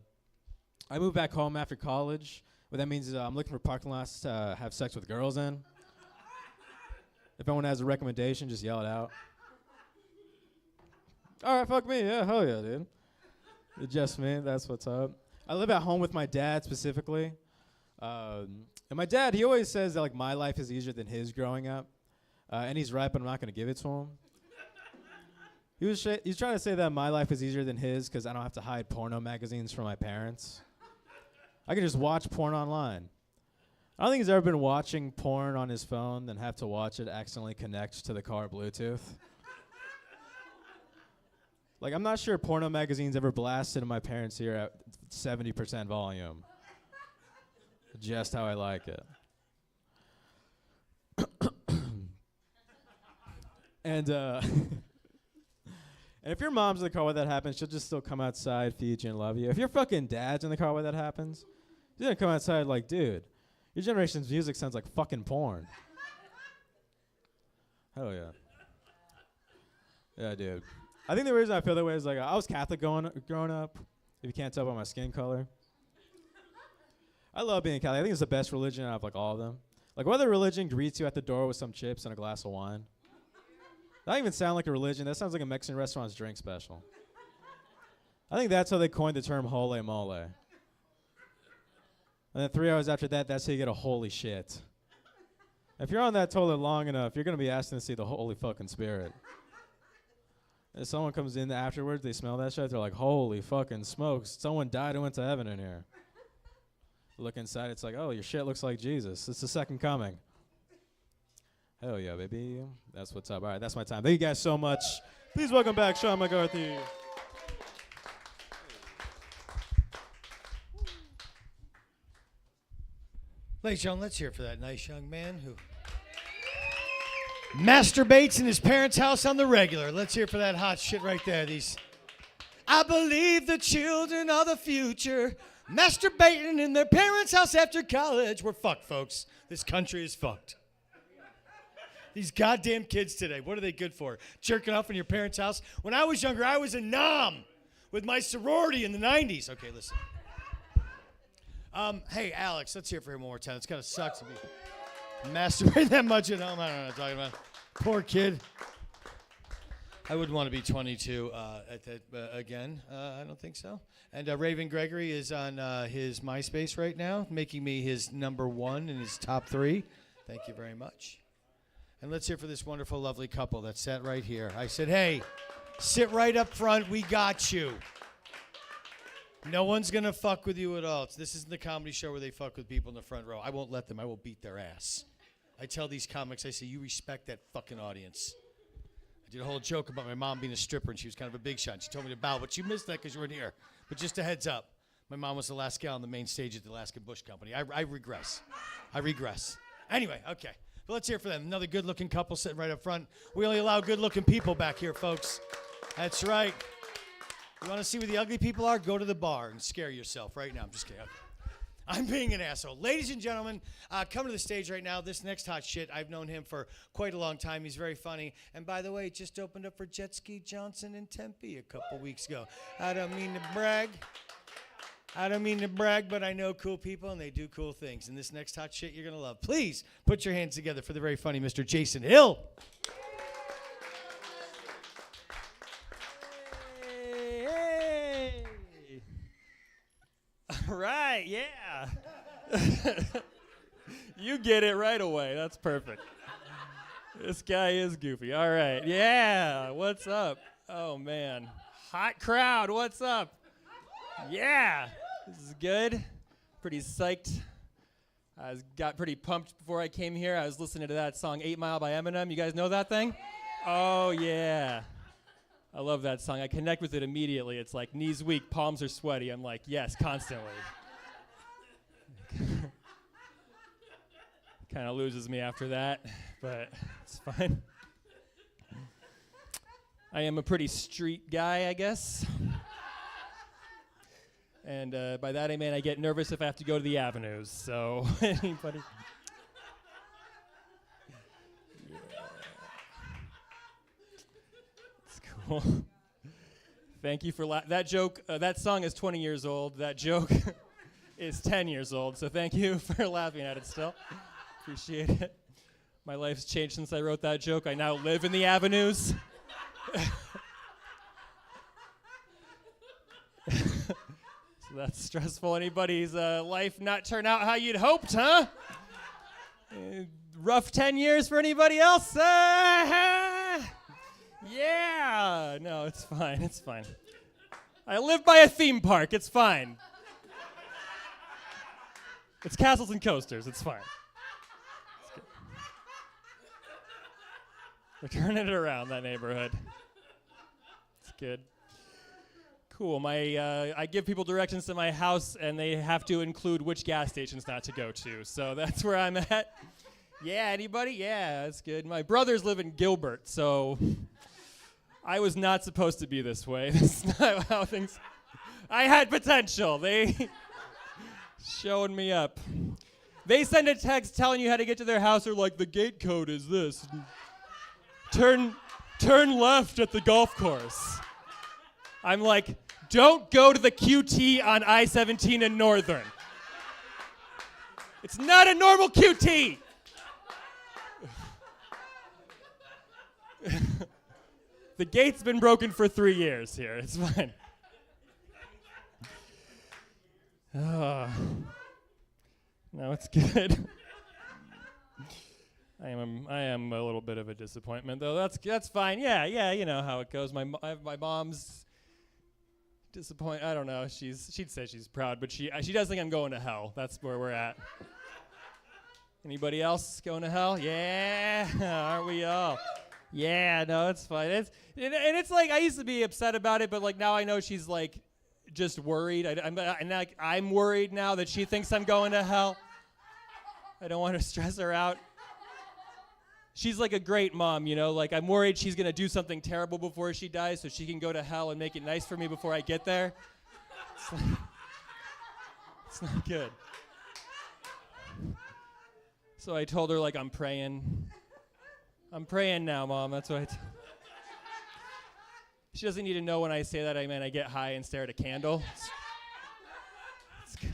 moved back home after college. What that means is I'm looking for parking lots to have sex with girls in. If anyone has a recommendation, just yell it out. All right, fuck me. Yeah, hell yeah, dude. It's just me. That's what's up. I live at home with my dad specifically. And my dad, he always says that, like, my life is easier than his growing up. And he's right, but I'm not going to give it to him. He's trying to say that my life is easier than his because I don't have to hide porno magazines from my parents. I can just watch porn online. I don't think he's ever been watching porn on his phone and have to watch it accidentally connect to the car Bluetooth. Like, I'm not sure porno magazines ever blasted in my parents' ear at 70% volume. Just how I like it. And if your mom's in the car when that happens, she'll just still come outside, feed you, and love you. If your fucking dad's in the car when that happens, he's gonna come outside like, dude, your generation's music sounds like fucking porn. Hell yeah. Yeah, dude. I think the reason I feel that way is, like, I was Catholic growing up, if you can't tell by my skin color. I love being Catholic. I think it's the best religion out of, like, all of them. Like, what other religion greets you at the door with some chips and a glass of wine? That doesn't even sound like a religion. That sounds like a Mexican restaurant's drink special. I think that's how they coined the term holy mole. And then 3 hours after that, that's how you get a holy shit. If you're on that toilet long enough, you're going to be asking to see the Holy fucking Spirit. If someone comes in afterwards, they smell that shit, they're like, holy fucking smokes, someone died and went to heaven in here. Look inside, it's like, oh, your shit looks like Jesus. It's the second coming. Hell yeah, baby. That's what's up. All right, that's my time. Thank you guys so much. Please welcome back Sean McCarthy. Ladies and gentlemen, let's hear it for that nice young man who masturbates in his parents' house on the regular. Let's hear it for that hot shit right there. I believe the children are the future. Masturbating in their parents' house after college. We're fucked, folks. This country is fucked. These goddamn kids today, what are they good for? Jerking off in your parents' house? When I was younger, I was a nom with my sorority in the 90s. Okay, listen. Hey, Alex, let's hear it for him one more time. It's kind of sucks to be masturbating that much at home. I don't know what I'm talking about. Poor kid. I wouldn't want to be 22 again. I don't think so. And Raven Gregory is on his MySpace right now, making me his number one in his top 3. Thank you very much. And let's hear for this wonderful, lovely couple that sat right here. I said, hey, sit right up front. We got you. No one's going to fuck with you at all. This isn't the comedy show where they fuck with people in the front row. I won't let them. I will beat their ass. I tell these comics, I say, you respect that fucking audience. I did a whole joke about my mom being a stripper, and she was kind of a big shot. She told me to bow, but you missed that because you weren't here. But just a heads up, my mom was the last gal on the main stage at the Alaskan Bush Company. I regress. Anyway, okay. But let's hear for them. Another good-looking couple sitting right up front. We only allow good-looking people back here, folks. That's right. You want to see where the ugly people are? Go to the bar and scare yourself right now. I'm just kidding. I'm being an asshole. Ladies and gentlemen, coming to the stage right now, this next hot shit, I've known him for quite a long time. He's very funny. And by the way, just opened up for Jet Ski Johnson in Tempe a couple weeks ago. I don't mean to brag, but I know cool people, and they do cool things. And this next hot shit you're going to love. Please put your hands together for the very funny Mr. Jason Hill. Hey. All right, yeah. You get it right away. That's perfect. This guy is goofy. All right, yeah. What's up? Oh, man. Hot crowd. What's up? Yeah. This is good. Pretty psyched. I got pretty pumped before I came here. I was listening to that song 8 Mile by Eminem. You guys know that thing? Oh, yeah. I love that song. I connect with it immediately. It's like knees weak, palms are sweaty. I'm like, yes, constantly. Kind of loses me after that, but it's fine. I am a pretty street guy, I guess. And by that I mean I get nervous if I have to go to the avenues. So anybody? Yeah. It's cool. Thank you for that joke. That song is 20 years old. That joke is 10 years old. So thank you for laughing at it still. Appreciate it. My life's changed since I wrote that joke. I now live in the avenues. So that's stressful. Anybody's life not turn out how you'd hoped, huh? Rough 10 years for anybody else? Yeah. No, it's fine. It's fine. I live by a theme park. It's fine. It's castles and coasters. It's fine. It's good. We're turning it around, that neighborhood. It's good. Cool. I give people directions to my house, and they have to include which gas stations not to go to. So that's where I'm at. Yeah, anybody? Yeah, that's good. My brothers live in Gilbert, so I was not supposed to be this way. That's not how things... I had potential. They showing me up. They send a text telling you how to get to their house. They're like, the gate code is this. Turn left at the golf course. I'm like, don't go to the QT on I-17 in Northern. It's not a normal QT. The gate's been broken for 3 years here. It's fine. No, it's good. I am a little bit of a disappointment, though. That's fine. Yeah, you know how it goes. My mom's disappointed. I don't know. She'd say she's proud, but she does think I'm going to hell. That's where we're at. Anybody else going to hell? Yeah, aren't we all? Yeah, no, it's fine. It's like I used to be upset about it, but like now I know she's like just worried. I'm worried now that she thinks I'm going to hell. I don't want to stress her out. She's like a great mom, you know, like I'm worried she's going to do something terrible before she dies so she can go to hell and make it nice for me before I get there. It's not good. So I told her, like, I'm praying. I'm praying now, Mom. That's what She doesn't need to know when I say that I mean I get high and stare at a candle.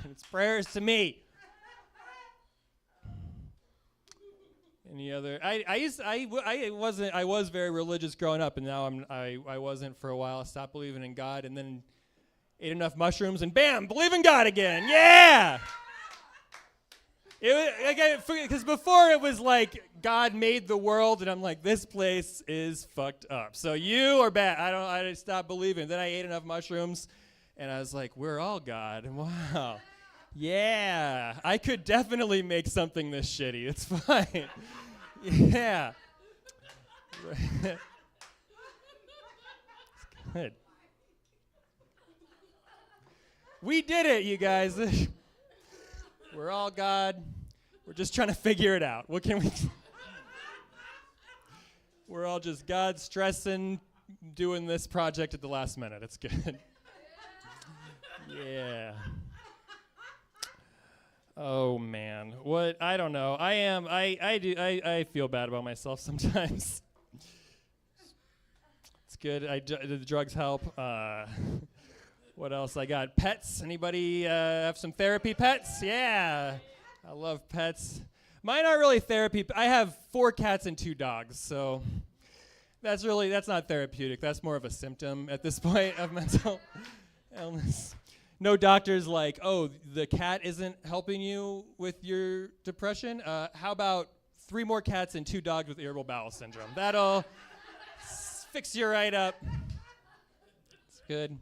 It's prayers to me. Any other? I was very religious growing up, and now I wasn't for a while. I stopped believing in God, and then ate enough mushrooms, and bam, believe in God again. Yeah. Because before it was like God made the world, and I'm like, this place is fucked up. So you are bad. I stopped believing. Then I ate enough mushrooms, and I was like, we're all God. Wow. Yeah, I could definitely make something this shitty. It's fine. Yeah. It's good. We did it, you guys. We're all God. We're just trying to figure it out. What can we do? We're all just God stressing, doing this project at the last minute. It's good. Yeah. Oh man, what? I don't know. I feel bad about myself sometimes. It's good. The drugs help. What else I got? Pets. Anybody have some therapy pets? Yeah, I love pets. Mine aren't really therapy. I have 4 cats and 2 dogs, so that's not therapeutic. That's more of a symptom at this point of mental illness. No doctor's like, oh, the cat isn't helping you with your depression? How about 3 more cats and 2 dogs with irritable bowel syndrome? That'll fix you right up. It's good.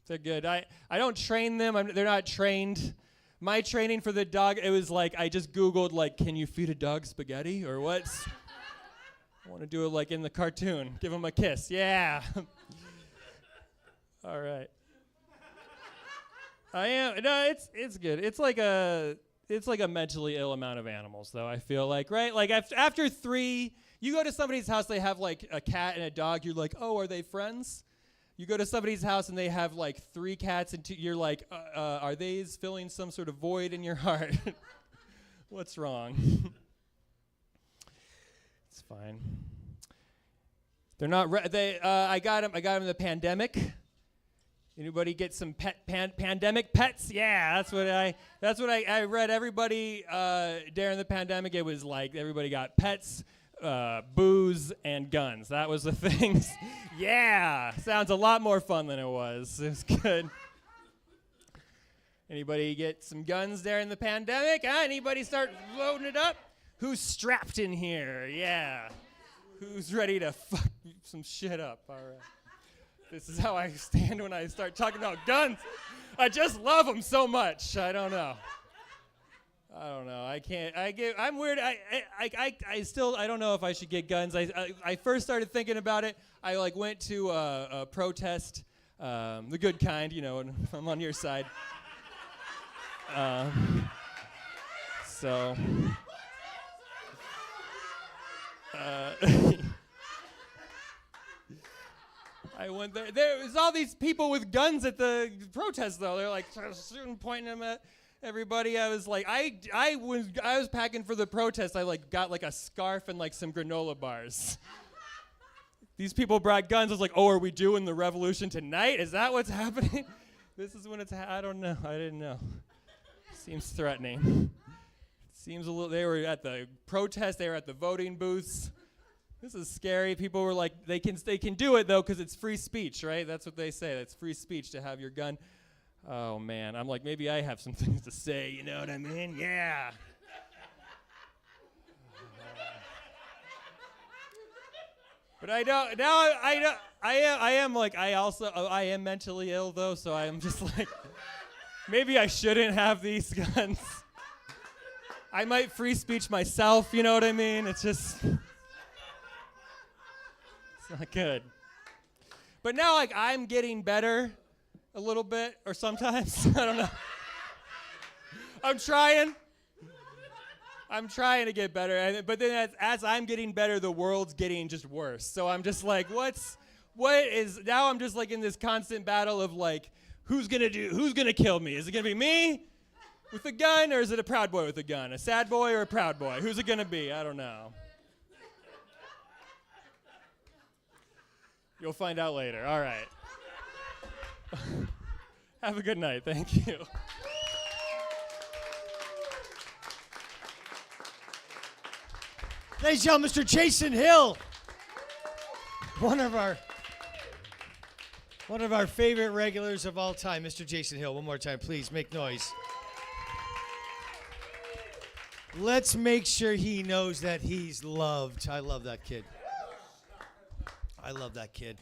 They're good. I don't train them. They're not trained. My training for the dog, it was like I just Googled, like, can you feed a dog spaghetti or what? I want to do it like in the cartoon. Give him a kiss. Yeah. All right. I am. No, it's good. It's like a mentally ill amount of animals, though. I feel like, right? Like after 3, you go to somebody's house, they have like a cat and a dog. You're like, oh, are they friends? You go to somebody's house and they have like 3 cats and 2. You're like, are they filling some sort of void in your heart? What's wrong? It's fine. They're not. I got them in the pandemic. Anybody get some pandemic pets? Yeah, that's what I read. Everybody during the pandemic, it was like everybody got pets, booze, and guns. That was the things. Yeah, sounds a lot more fun than it was. It was good. Anybody get some guns during the pandemic? Anybody start loading it up? Who's strapped in here? Yeah. Who's ready to fuck some shit up? All right. This is how I stand when I start talking about guns. I just love them so much. I don't know. I can't. I'm weird. I still. I don't know if I should get guns. I first started thinking about it. I like went to a protest, the good kind. You know, and I'm on your side. So. I went there. There was all these people with guns at the protest, though. They're like shooting, pointing them at everybody. I was like, I was packing for the protest. I like got like a scarf and like some granola bars. These people brought guns. I was like, oh, are we doing the revolution tonight? Is that what's happening? This is when it's. I don't know. I didn't know. Seems threatening. Seems a little. They were at the protest. They were at the voting booths. This is scary. People were like, they can do it though because it's free speech, right? That's what they say. It's free speech to have your gun. Oh man, I'm like, maybe I have some things to say. You know what I mean? Yeah. But I don't. Now I am like I am mentally ill though, so I am just like, maybe I shouldn't have these guns. I might free speech myself. You know what I mean? It's just. It's not good. But now, like, I'm getting better a little bit, or sometimes. I don't know. I'm trying to get better. But then as I'm getting better, the world's getting just worse. So I'm just like, now I'm just like in this constant battle of like, who's gonna kill me? Is it gonna be me? with a gun, or is it a proud boy with a gun? A sad boy or a proud boy? Who's it gonna be? I don't know. You'll find out later. All right. Have a good night. Thank you. Ladies and gentlemen, Mr. Jason Hill. One of our favorite regulars of all time, Mr. Jason Hill. One more time, please make noise. Let's make sure he knows that he's loved. I love that kid. I love that kid.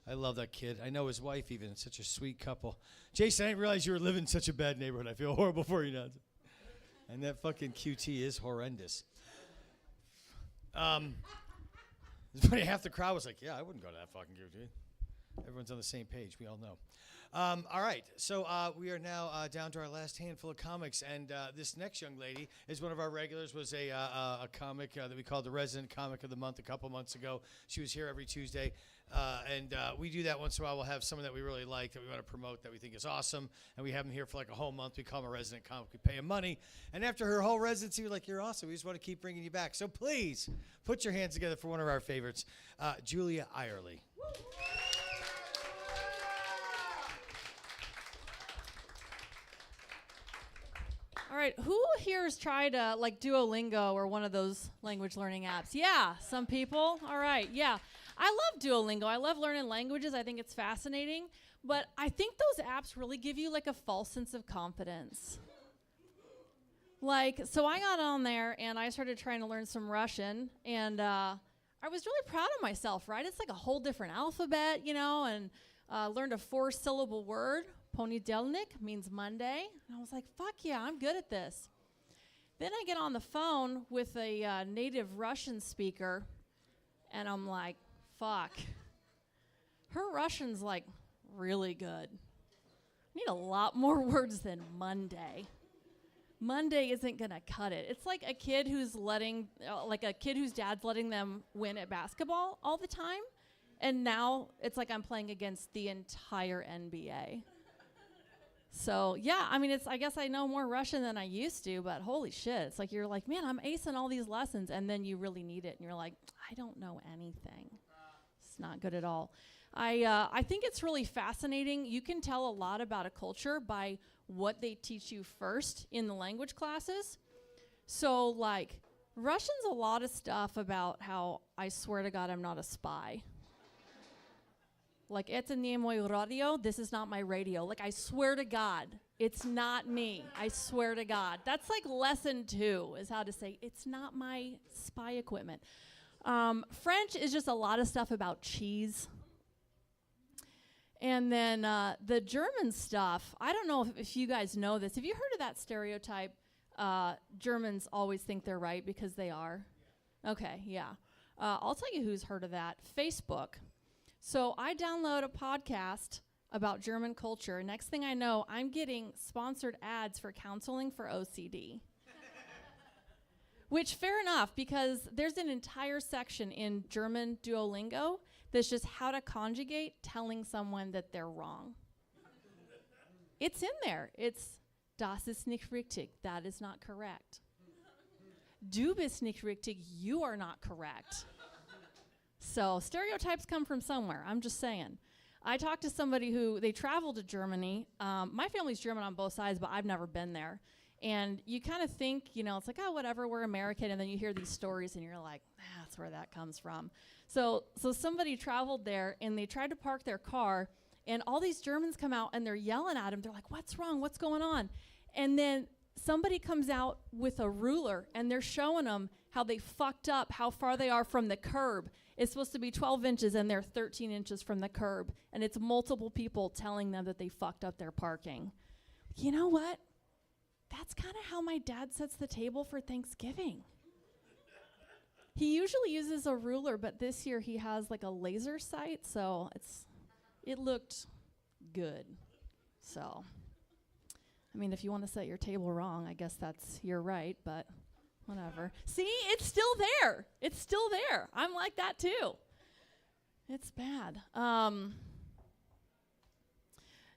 I love that kid. I know his wife even. It's such a sweet couple. Jason, I didn't realize you were living in such a bad neighborhood. I feel horrible for you now. And that fucking QT is horrendous. It's funny, half the crowd was like, yeah, I wouldn't go to that fucking QT. Everyone's on the same page. We all know. All right. So we are now down to our last handful of comics. And this next young lady is one of our regulars, was a comic that we called the Resident Comic of the Month a couple months ago. She was here every Tuesday. And we do that once in a while. We'll have someone that we really like, that we want to promote, that we think is awesome. And we have them here for like a whole month. We call them a resident comic. We pay them money. And after her whole residency, we're like, you're awesome. We just want to keep bringing you back. So please put your hands together for one of our favorites, Julia Eyerly. All right, who here has tried like Duolingo or one of those language learning apps? Yeah, some people. All right, yeah. I love Duolingo. I love learning languages. I think it's fascinating. But I think those apps really give you like a false sense of confidence. Like, so I got on there and I started trying to learn some Russian, and I was really proud of myself, right? It's like a whole different alphabet, you know, and learned a 4-syllable word. Poniedelnik means Monday. And I was like, fuck yeah, I'm good at this. Then I get on the phone with a native Russian speaker, and I'm like, fuck. Her Russian's like really good. I need a lot more words than Monday. Monday isn't gonna cut it. It's like a kid who's whose dad's letting them win at basketball all the time, and now it's like I'm playing against the entire NBA. So yeah, I mean, I guess I know more Russian than I used to, but holy shit, it's like you're like, man, I'm acing all these lessons, and then you really need it, and you're like, I don't know anything. It's not good at all. I think it's really fascinating. You can tell a lot about a culture by what they teach you first in the language classes. So like, Russian's a lot of stuff about how I swear to God I'm not a spy. Like, это не мой radio, this is not my radio. Like, I swear to God, it's not me. I swear to God. That's like lesson 2, is how to say, it's not my spy equipment. French is just a lot of stuff about cheese. And then the German stuff, I don't know if you guys know this. Have you heard of that stereotype? Germans always think they're right because they are. Okay, yeah. I'll tell you who's heard of that. Facebook. So I download a podcast about German culture. Next thing I know, I'm getting sponsored ads for counseling for OCD. Which, fair enough, because there's an entire section in German Duolingo that's just how to conjugate telling someone that they're wrong. It's in there. It's das ist nicht richtig. That is not correct. Du bist nicht richtig. You are not correct. So stereotypes come from somewhere. I'm just saying. I talked to somebody who, they traveled to Germany. My family's German on both sides, but I've never been there. And you kind of think, you know, it's like, oh, whatever, we're American. And then you hear these stories and you're like, that's where that comes from. So somebody traveled there and they tried to park their car, and all these Germans come out and they're yelling at him. They're like, what's wrong? What's going on? And then somebody comes out with a ruler and they're showing them how they fucked up, how far they are from the curb. It's supposed to be 12 inches and they're 13 inches from the curb. And it's multiple people telling them that they fucked up their parking. You know what? That's kind of how my dad sets the table for Thanksgiving. He usually uses a ruler, but this year he has like a laser sight, so it looked good. So, I mean, if you want to set your table wrong, I guess that's your right, but whatever. See, it's still there. It's still there. I'm like that too. It's bad.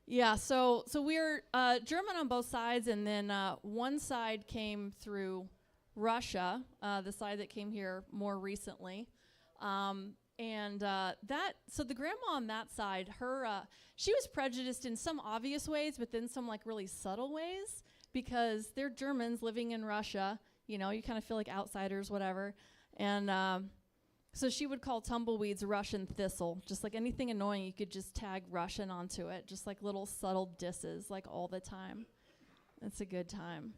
Yeah, so we're German on both sides, and then one side came through Russia, the side that came here more recently. So the grandma on that side, she was prejudiced in some obvious ways, but then some like really subtle ways, because they're Germans living in Russia. You know, you kind of feel like outsiders, whatever. And so she would call tumbleweeds Russian thistle. Just like anything annoying, you could just tag Russian onto it. Just like little subtle disses, like all the time. It's a good time.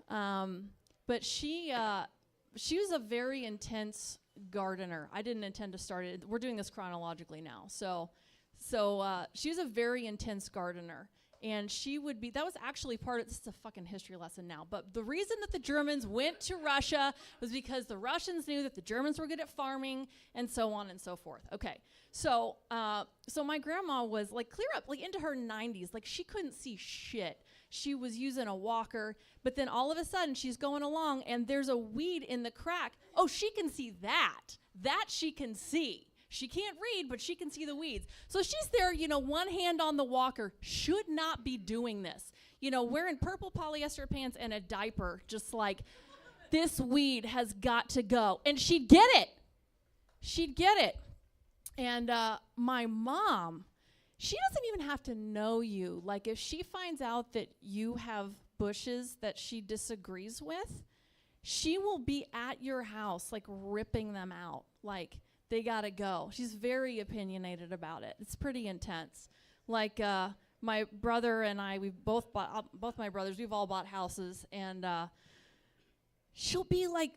But she was a very intense gardener. I didn't intend to start it. We're doing this chronologically now. So she was a very intense gardener. And that was actually this is a fucking history lesson now, but the reason that the Germans went to Russia was because the Russians knew that the Germans were good at farming, and so on and so forth. Okay, so my grandma was like clear up, like into her 90s, like she couldn't see shit. She was using a walker, but then all of a sudden she's going along and there's a weed in the crack. Oh, she can see that. That she can see. She can't read, but she can see the weeds. So she's there, one hand on the walker, should not be doing this. Wearing purple polyester pants and a diaper, just like, this weed has got to go. And she'd get it. And my mom, she doesn't even have to know you. Like, if she finds out that you have bushes that she disagrees with, she will be at your house, like, ripping them out. Like, they gotta go. She's very opinionated about it. It's pretty intense. Like my brother and I, we've both my brothers, we've all bought houses, and she'll be like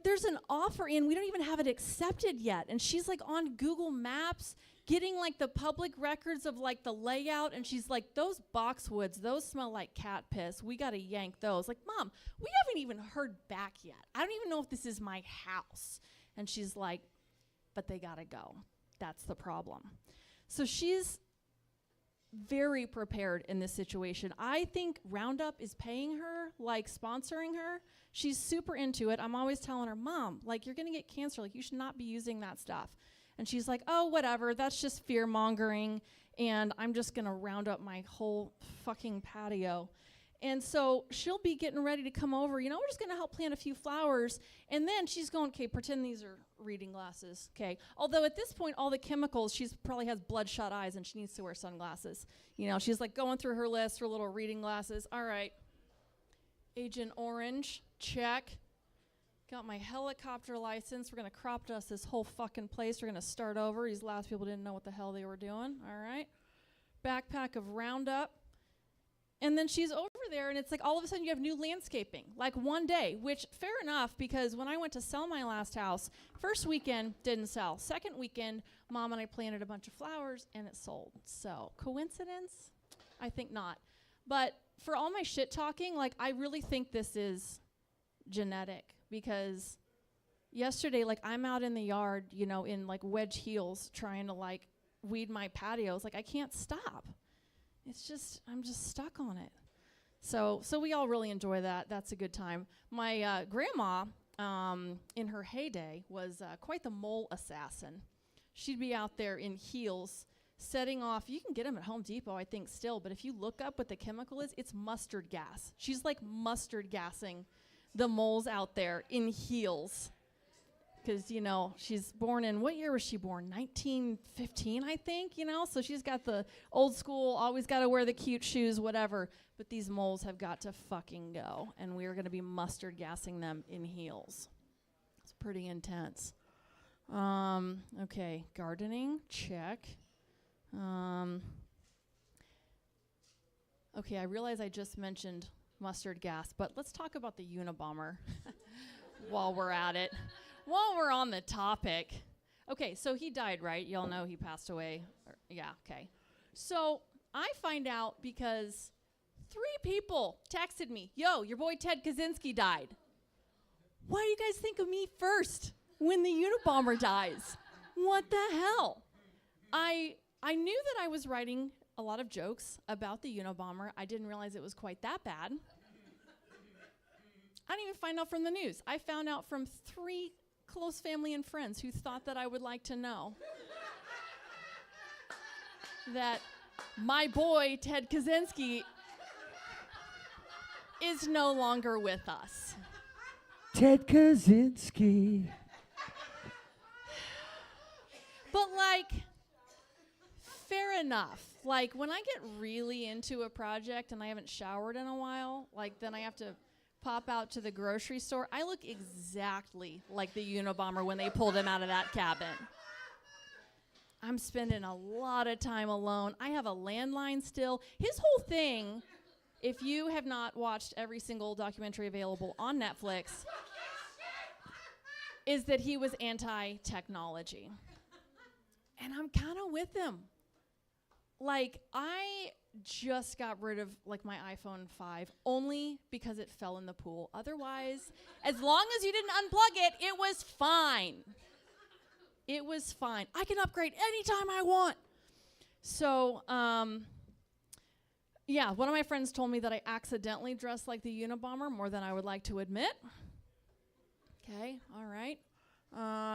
there's an offer in, we don't even have it accepted yet, and she's like on Google Maps getting like the public records of like the layout, and she's like, those boxwoods, those smell like cat piss. We gotta yank those. Like, Mom, we haven't even heard back yet. I don't even know if this is my house. And she's like, but they gotta go. That's the problem. So she's very prepared in this situation. I think Roundup is paying her, like sponsoring her. She's super into it. I'm always telling her, Mom, like, you're gonna get cancer. Like, you should not be using that stuff. And she's like, oh, whatever. That's just fear mongering. And I'm just gonna round up my whole fucking patio. And so she'll be getting ready to come over. We're just going to help plant a few flowers. And then she's going, okay, pretend these are reading glasses. Okay. Although at this point, all the chemicals, she probably has bloodshot eyes and she needs to wear sunglasses. She's like going through her list, her little reading glasses. All right. Agent Orange, check. Got my helicopter license. We're going to crop dust this whole fucking place. We're going to start over. These last people didn't know what the hell they were doing. All right. Backpack of Roundup. And then she's over there, and it's like all of a sudden you have new landscaping, like one day, which fair enough, because when I went to sell my last house, first weekend didn't sell. Second weekend, Mom and I planted a bunch of flowers, and it sold. So coincidence? I think not. But for all my shit talking, like, I really think this is genetic, because yesterday, like, I'm out in the yard, in like wedge heels trying to like weed my patios. Like, I can't stop. I'm just stuck on it. So we all really enjoy that. That's a good time. My grandma, in her heyday, was quite the mole assassin. She'd be out there in heels, setting off. You can get them at Home Depot, I think, still. But if you look up what the chemical is, it's mustard gas. She's like mustard gassing the moles out there in heels. Because, she's born in, what year was she born? 1915, I think, So she's got the old school, always got to wear the cute shoes, whatever. But these moles have got to fucking go. And we are going to be mustard gassing them in heels. It's pretty intense. Okay, gardening, check. Okay, I realize I just mentioned mustard gas, but let's talk about the Unabomber while we're at it. While we're on the topic. Okay, so he died, right? Y'all know he passed away. Yeah, okay. So I find out because 3 people texted me, yo, your boy Ted Kaczynski died. Why do you guys think of me first when the Unabomber dies? What the hell? I knew that I was writing a lot of jokes about the Unabomber. I didn't realize it was quite that bad. I didn't even find out from the news. I found out from 3 close family and friends who thought that I would like to know that my boy, Ted Kaczynski, is no longer with us. Ted Kaczynski. But, like, fair enough. Like, when I get really into a project and I haven't showered in a while, like, then I have to pop out to the grocery store. I look exactly like the Unabomber when they pulled him out of that cabin. I'm spending a lot of time alone. I have a landline still. His whole thing, if you have not watched every single documentary available on Netflix, is that he was anti-technology. And I'm kind of with him. Like, I just got rid of, like, my iPhone 5 only because it fell in the pool. Otherwise, as long as you didn't unplug it, it was fine. It was fine. I can upgrade anytime I want. So, yeah, one of my friends told me that I accidentally dress like the Unabomber more than I would like to admit. Okay, all right.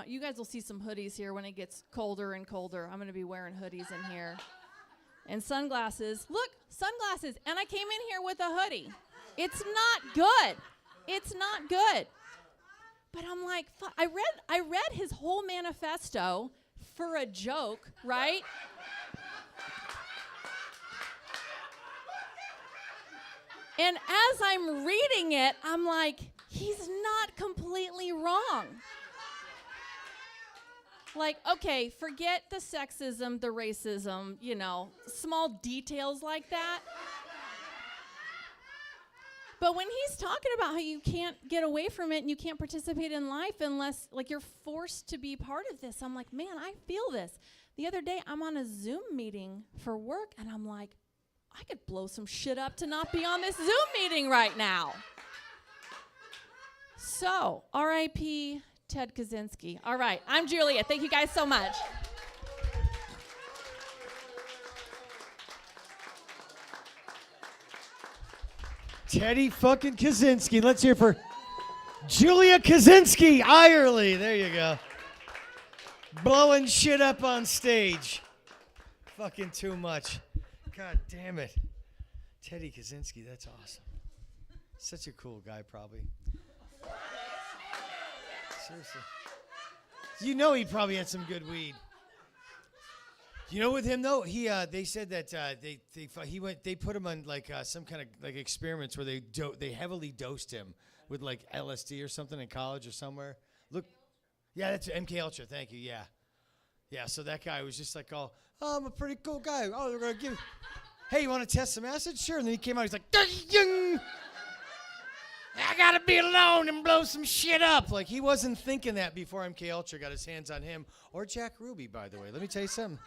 You guys will see some hoodies here when it gets colder and colder. I'm going to be wearing hoodies in here. And sunglasses. Look, sunglasses. And I came in here with a hoodie. It's not good. It's not good. But I'm like, I read his whole manifesto for a joke, right? And as I'm reading it, I'm like, he's not completely wrong. Like, okay, forget the sexism, the racism, you know, small details like that. But when he's talking about how you can't get away from it and you can't participate in life unless, like, you're forced to be part of this, I'm like, man, I feel this. The other day, I'm on a Zoom meeting for work, and I'm like, I could blow some shit up to not be on this Zoom meeting right now. So, R.I.P. Ted Kaczynski. All right, I'm Julia. Thank you guys so much. Teddy fucking Kaczynski. Let's hear for Julia Kaczynski, Eyerly. There you go. Blowing shit up on stage. Fucking too much. God damn it. Teddy Kaczynski, that's awesome. Such a cool guy, probably. Seriously. You know he probably had some good weed. You know, with him though, they said that they put him on like some kind of like experiments where they heavily dosed him with like LSD or something in college or somewhere. Look, yeah, that's MK Ultra. Thank you. Yeah. So that guy was just like, oh, I'm a pretty cool guy. Oh, they're gonna give. Hey, you want to test some acid? Sure. And then he came out. He's like, I gotta be alone and blow some shit up. Like, he wasn't thinking that before MK Ultra got his hands on him or Jack Ruby, by the way. Let me tell you something.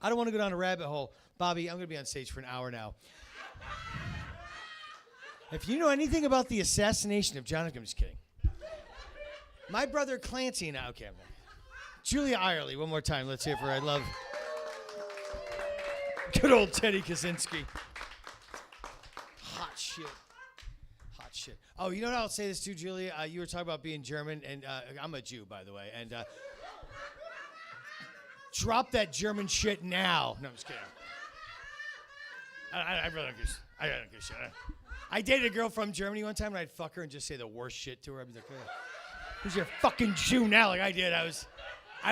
I don't want to go down a rabbit hole. Bobby, I'm going to be on stage for an hour now. If you know anything about the assassination of John F. I'm just kidding. My brother Clancy now. Okay, Julia Eyerly, one more time. Let's hear it for I love good old Teddy Kaczynski. Hot shit. Oh, you know what I'll say this to, Julia? You were talking about being German, and I'm a Jew, by the way. And drop that German shit now. No, I'm just kidding. I really don't give a shit. I dated a girl from Germany one time, and I'd fuck her and just say the worst shit to her. I'd be like, who's your fucking Jew now? Like I did. I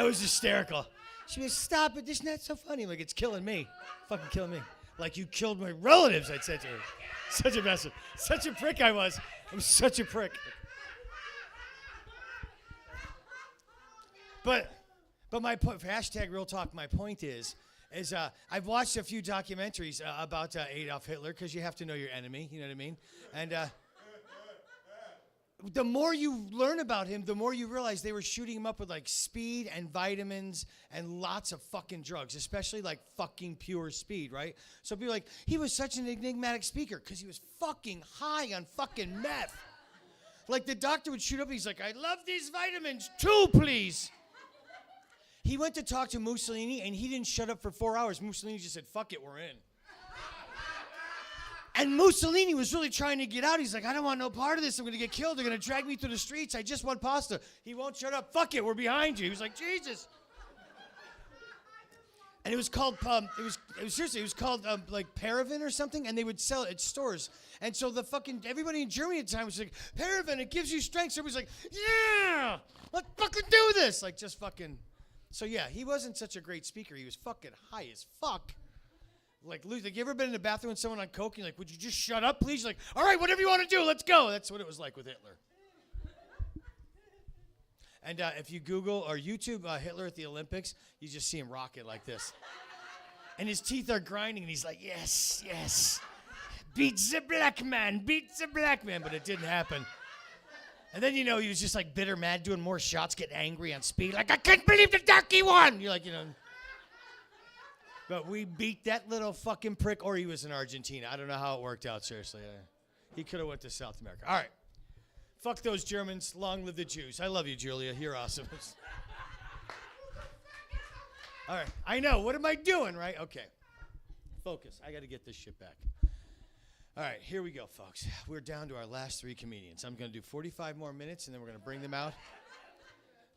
was hysterical. She'd be like, stop it. This is not so funny. I'm like, it's killing me. Fucking killing me. Like you killed my relatives, I'd say to her. Such a bastard. Such a prick I was. I'm such a prick. But my point, hashtag real talk, my point is I've watched a few documentaries about Adolf Hitler because you have to know your enemy, you know what I mean? And the more you learn about him, the more you realize they were shooting him up with like speed and vitamins and lots of fucking drugs, especially like fucking pure speed, right? So people are like, he was such an enigmatic speaker because he was fucking high on fucking meth. Like the doctor would shoot up, he's like, I love these vitamins, 2 please. He went to talk to Mussolini and he didn't shut up for 4 hours. Mussolini just said, fuck it, we're in. And Mussolini was really trying to get out. He's like, I don't want no part of this. I'm going to get killed. They're going to drag me through the streets. I just want pasta. He won't shut up. Fuck it. We're behind you. He was like, Jesus. And it was called it was called like Paraffin or something, and they would sell it at stores. And so everybody in Germany at the time was like, Paraffin, it gives you strength. So everybody's like, yeah, let's fucking do this. Like, just fucking. So yeah, he wasn't such a great speaker. He was fucking high as fuck. Like, you ever been in the bathroom with someone on coke? And you're like, would you just shut up, please? You're like, all right, whatever you want to do, let's go. That's what it was like with Hitler. And if you Google or YouTube Hitler at the Olympics, you just see him rocket like this. And his teeth are grinding, and he's like, yes, yes. Beat the black man, beat the black man. But it didn't happen. And then, he was just like bitter, mad, doing more shots, getting angry on speed. Like, I can't believe the darky won. You're like, But we beat that little fucking prick, or he was in Argentina. I don't know how it worked out, seriously. He could have went to South America. All right. Fuck those Germans. Long live the Jews. I love you, Julia. You're awesome. All right. I know. What am I doing, right? Okay. Focus. I got to get this shit back. All right. Here we go, folks. We're down to our last 3 comedians. I'm going to do 45 more minutes, and then we're going to bring them out.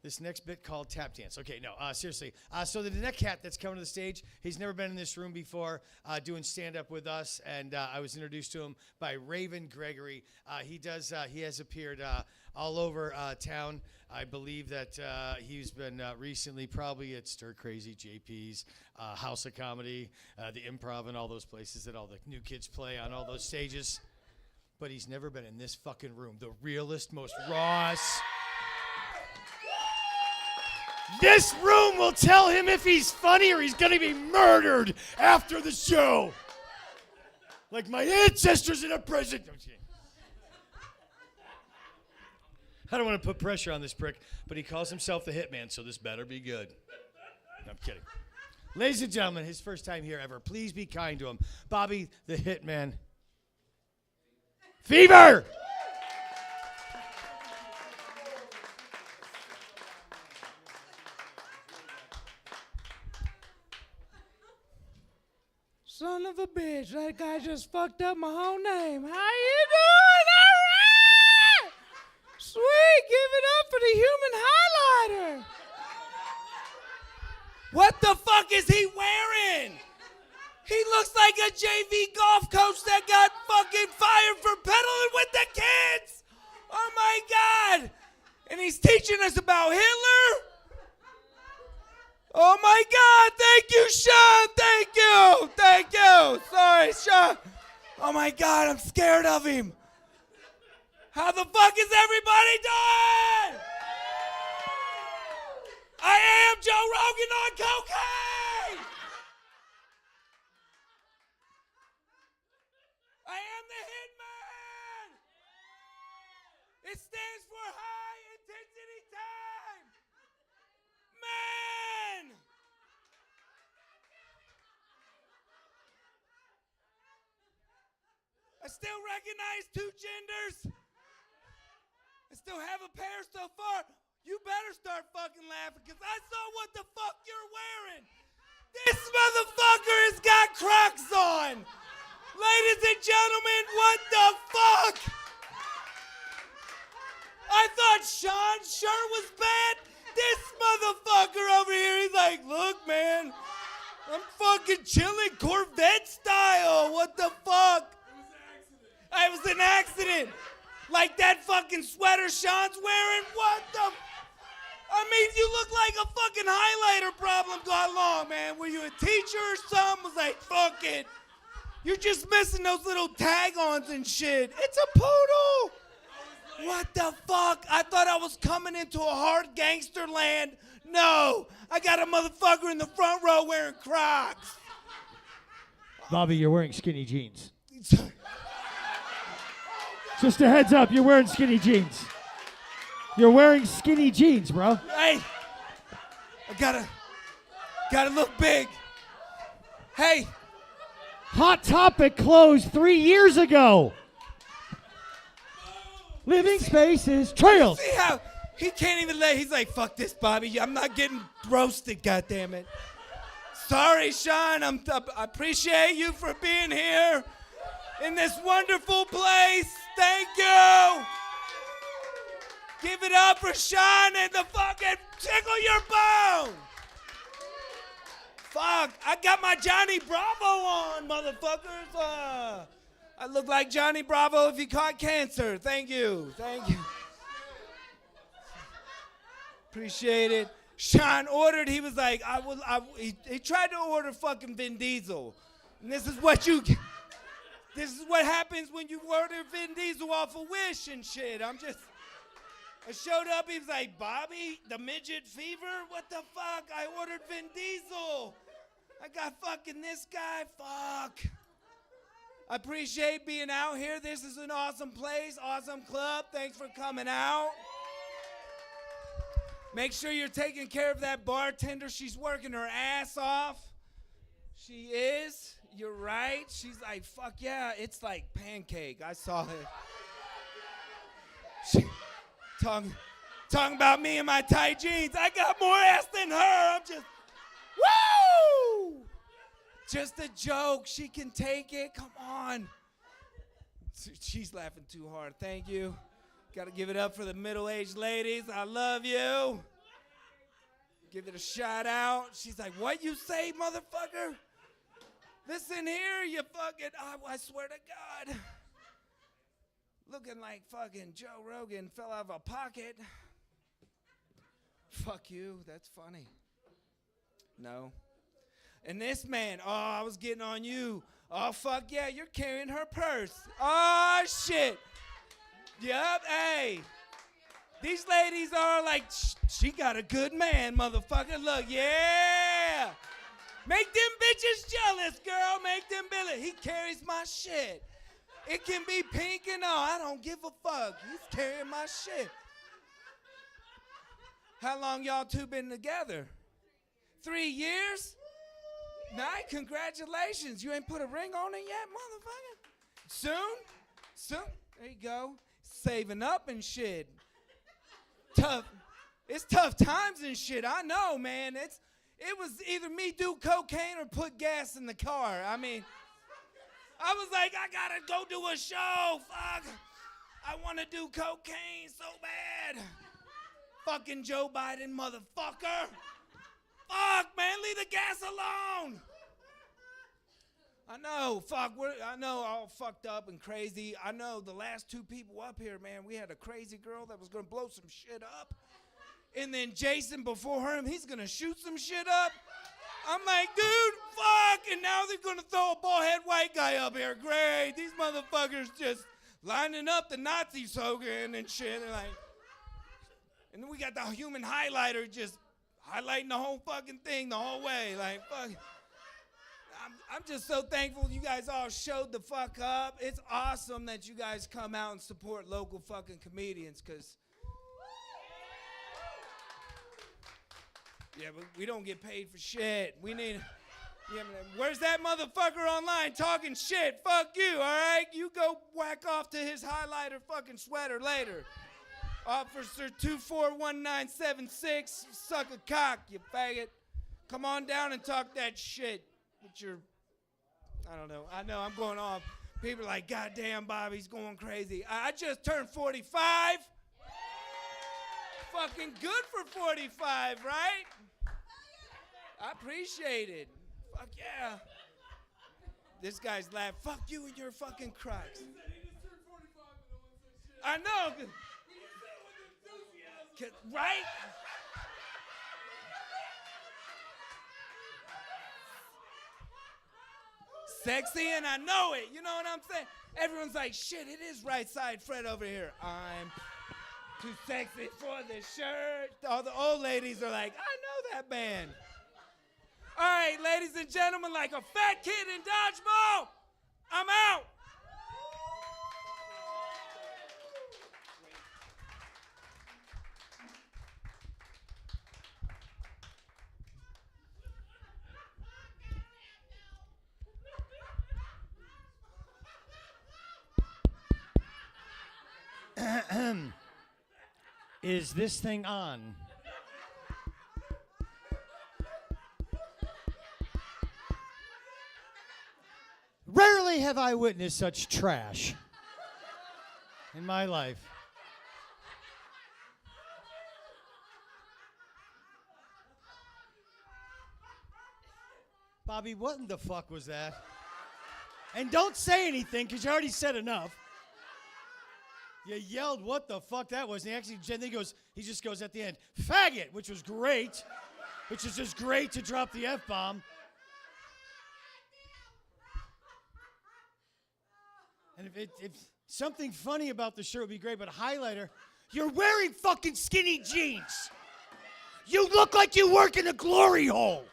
This next bit called Tap Dance. Okay, no, seriously. So the neck cat that's coming to the stage, he's never been in this room before doing stand-up with us, and I was introduced to him by Raven Gregory. He has appeared all over town. I believe that he's been recently probably at Stir Crazy, JP's, House of Comedy, the Improv, and all those places that all the new kids play on all those stages. But he's never been in this fucking room. The realest, most rawest. This room will tell him if he's funny or he's going to be murdered after the show. Like my ancestors in a prison. I don't want to put pressure on this prick, but he calls himself the Hitman, so this better be good. No, I'm kidding. Ladies and gentlemen, his first time here ever. Please be kind to him. Bobby the Hitman. Fever! Son of a bitch, that guy just fucked up my whole name. How you doing? All right! Sweet, give it up for the human highlighter. What the fuck is he wearing? He looks like a JV golf coach that got fucking fired for peddling with the kids. Oh my God. And he's teaching us about Hitler? Oh my God, thank you, Sean, thank you. Sorry, Sean. Oh my God, I'm scared of him. How the fuck is everybody doing? I am Joe Rogan on cocaine. I am the Hitman. It stands for high intensity time. Man. I still recognize 2 genders. I still have a pair so far. You better start fucking laughing because I saw what the fuck you're wearing. This motherfucker has got Crocs on. Ladies and gentlemen, what the fuck? I thought Sean's shirt was bad. This motherfucker over here, he's like, look, man, I'm fucking chilling Corvette style. What the fuck? It was an accident. Like that fucking sweater Sean's wearing. What the? I mean, you look like a fucking highlighter problem gone long, man. Were you a teacher or something? I was like, fuck it. You're just missing those little tag-ons and shit. It's a poodle. What the fuck? I thought I was coming into a hard gangster land. No, I got a motherfucker in the front row wearing Crocs. Bobby, you're wearing skinny jeans. Just a heads up, you're wearing skinny jeans. You're wearing skinny jeans, bro. Hey, I gotta look big. Hey. Hot Topic closed 3 years ago. Living spaces, trails. See how he can't even he's like, fuck this, Bobby. I'm not getting roasted, goddammit. Sorry, Sean. I appreciate you for being here in this wonderful place. Thank you. Give it up for Sean and the fucking Tickle Your Bone. Fuck, I got my Johnny Bravo on, motherfuckers. I look like Johnny Bravo if he caught cancer. Thank you. Appreciate it. Sean ordered, he was like, he tried to order fucking Vin Diesel. And this is what happens when you order Vin Diesel off of Wish and shit. I showed up, he was like, Bobby, the midget fever? What the fuck? I ordered Vin Diesel. I got fucking this guy, fuck. I appreciate being out here. This is an awesome place, awesome club. Thanks for coming out. Make sure you're taking care of that bartender. She's working her ass off. She is. You're right. She's like, fuck yeah, it's like pancake. I saw it. She, talking about me and my tight jeans. I got more ass than her. I'm just, woo! Just a joke. She can take it. Come on. She's laughing too hard. Thank you. Got to give it up for the middle-aged ladies. I love you. Give it a shout out. She's like, what you say, motherfucker? Listen here, you fucking, I swear to God. Looking like fucking Joe Rogan fell out of a pocket. Fuck you, that's funny. No. And this man, I was getting on you. Oh, fuck yeah, you're carrying her purse. Oh, shit. Yup, hey. These ladies are like, she got a good man, motherfucker. Look, yeah. Make them bitches jealous, girl. Make them jealous. He carries my shit. It can be pink and all. I don't give a fuck. He's carrying my shit. How long y'all two been together? 3 years? Nice, congratulations. You ain't put a ring on it yet, motherfucker? Soon? There you go. Saving up and shit. Tough. It's tough times and shit. I know, man. It was either me do cocaine or put gas in the car. I mean, I was like, I gotta go do a show. Fuck. I want to do cocaine so bad. Fucking Joe Biden, motherfucker. Fuck, man, leave the gas alone. I know, fuck, I know all fucked up and crazy. I know the last two people up here, man, we had a crazy girl that was gonna blow some shit up. And then Jason before him, he's gonna shoot some shit up. I'm like, dude, fuck, and now they're gonna throw a bald-head white guy up here. Great, these motherfuckers just lining up the Nazi slogan and shit. And then we got the human highlighter just highlighting the whole fucking thing the whole way. Like, fuck. I'm just so thankful you guys all showed the fuck up. It's awesome that you guys come out and support local fucking comedians, because yeah, but we don't get paid for shit. We need, yeah, where's that motherfucker online talking shit? Fuck you, all right? You go whack off to his highlighter fucking sweater later. Officer 241976, suck a cock, you faggot. Come on down and talk that shit with your, I don't know. I know I'm going off. People are like, God damn, Bobby's going crazy. I just turned 45. Fucking good for 45, right? I appreciate it. Fuck yeah. This guy's laughing. Fuck you and your fucking Crocs. I know. Right? Sexy, and I know it. You know what I'm saying? Everyone's like, shit, it is right side Fred over here. I'm too sexy for this shirt. All the old ladies are like, I know that band. All right, ladies and gentlemen, like a fat kid in dodgeball, I'm out. Is this thing on? Rarely have I witnessed such trash in my life. Bobby, what in the fuck was that? And don't say anything, because you already said enough. You yelled what the fuck that was. And he just goes at the end, faggot, which was great. Which is just great to drop the F-bomb. And if something funny about the shirt would be great, but highlighter, you're wearing fucking skinny jeans. You look like you work in a glory hole.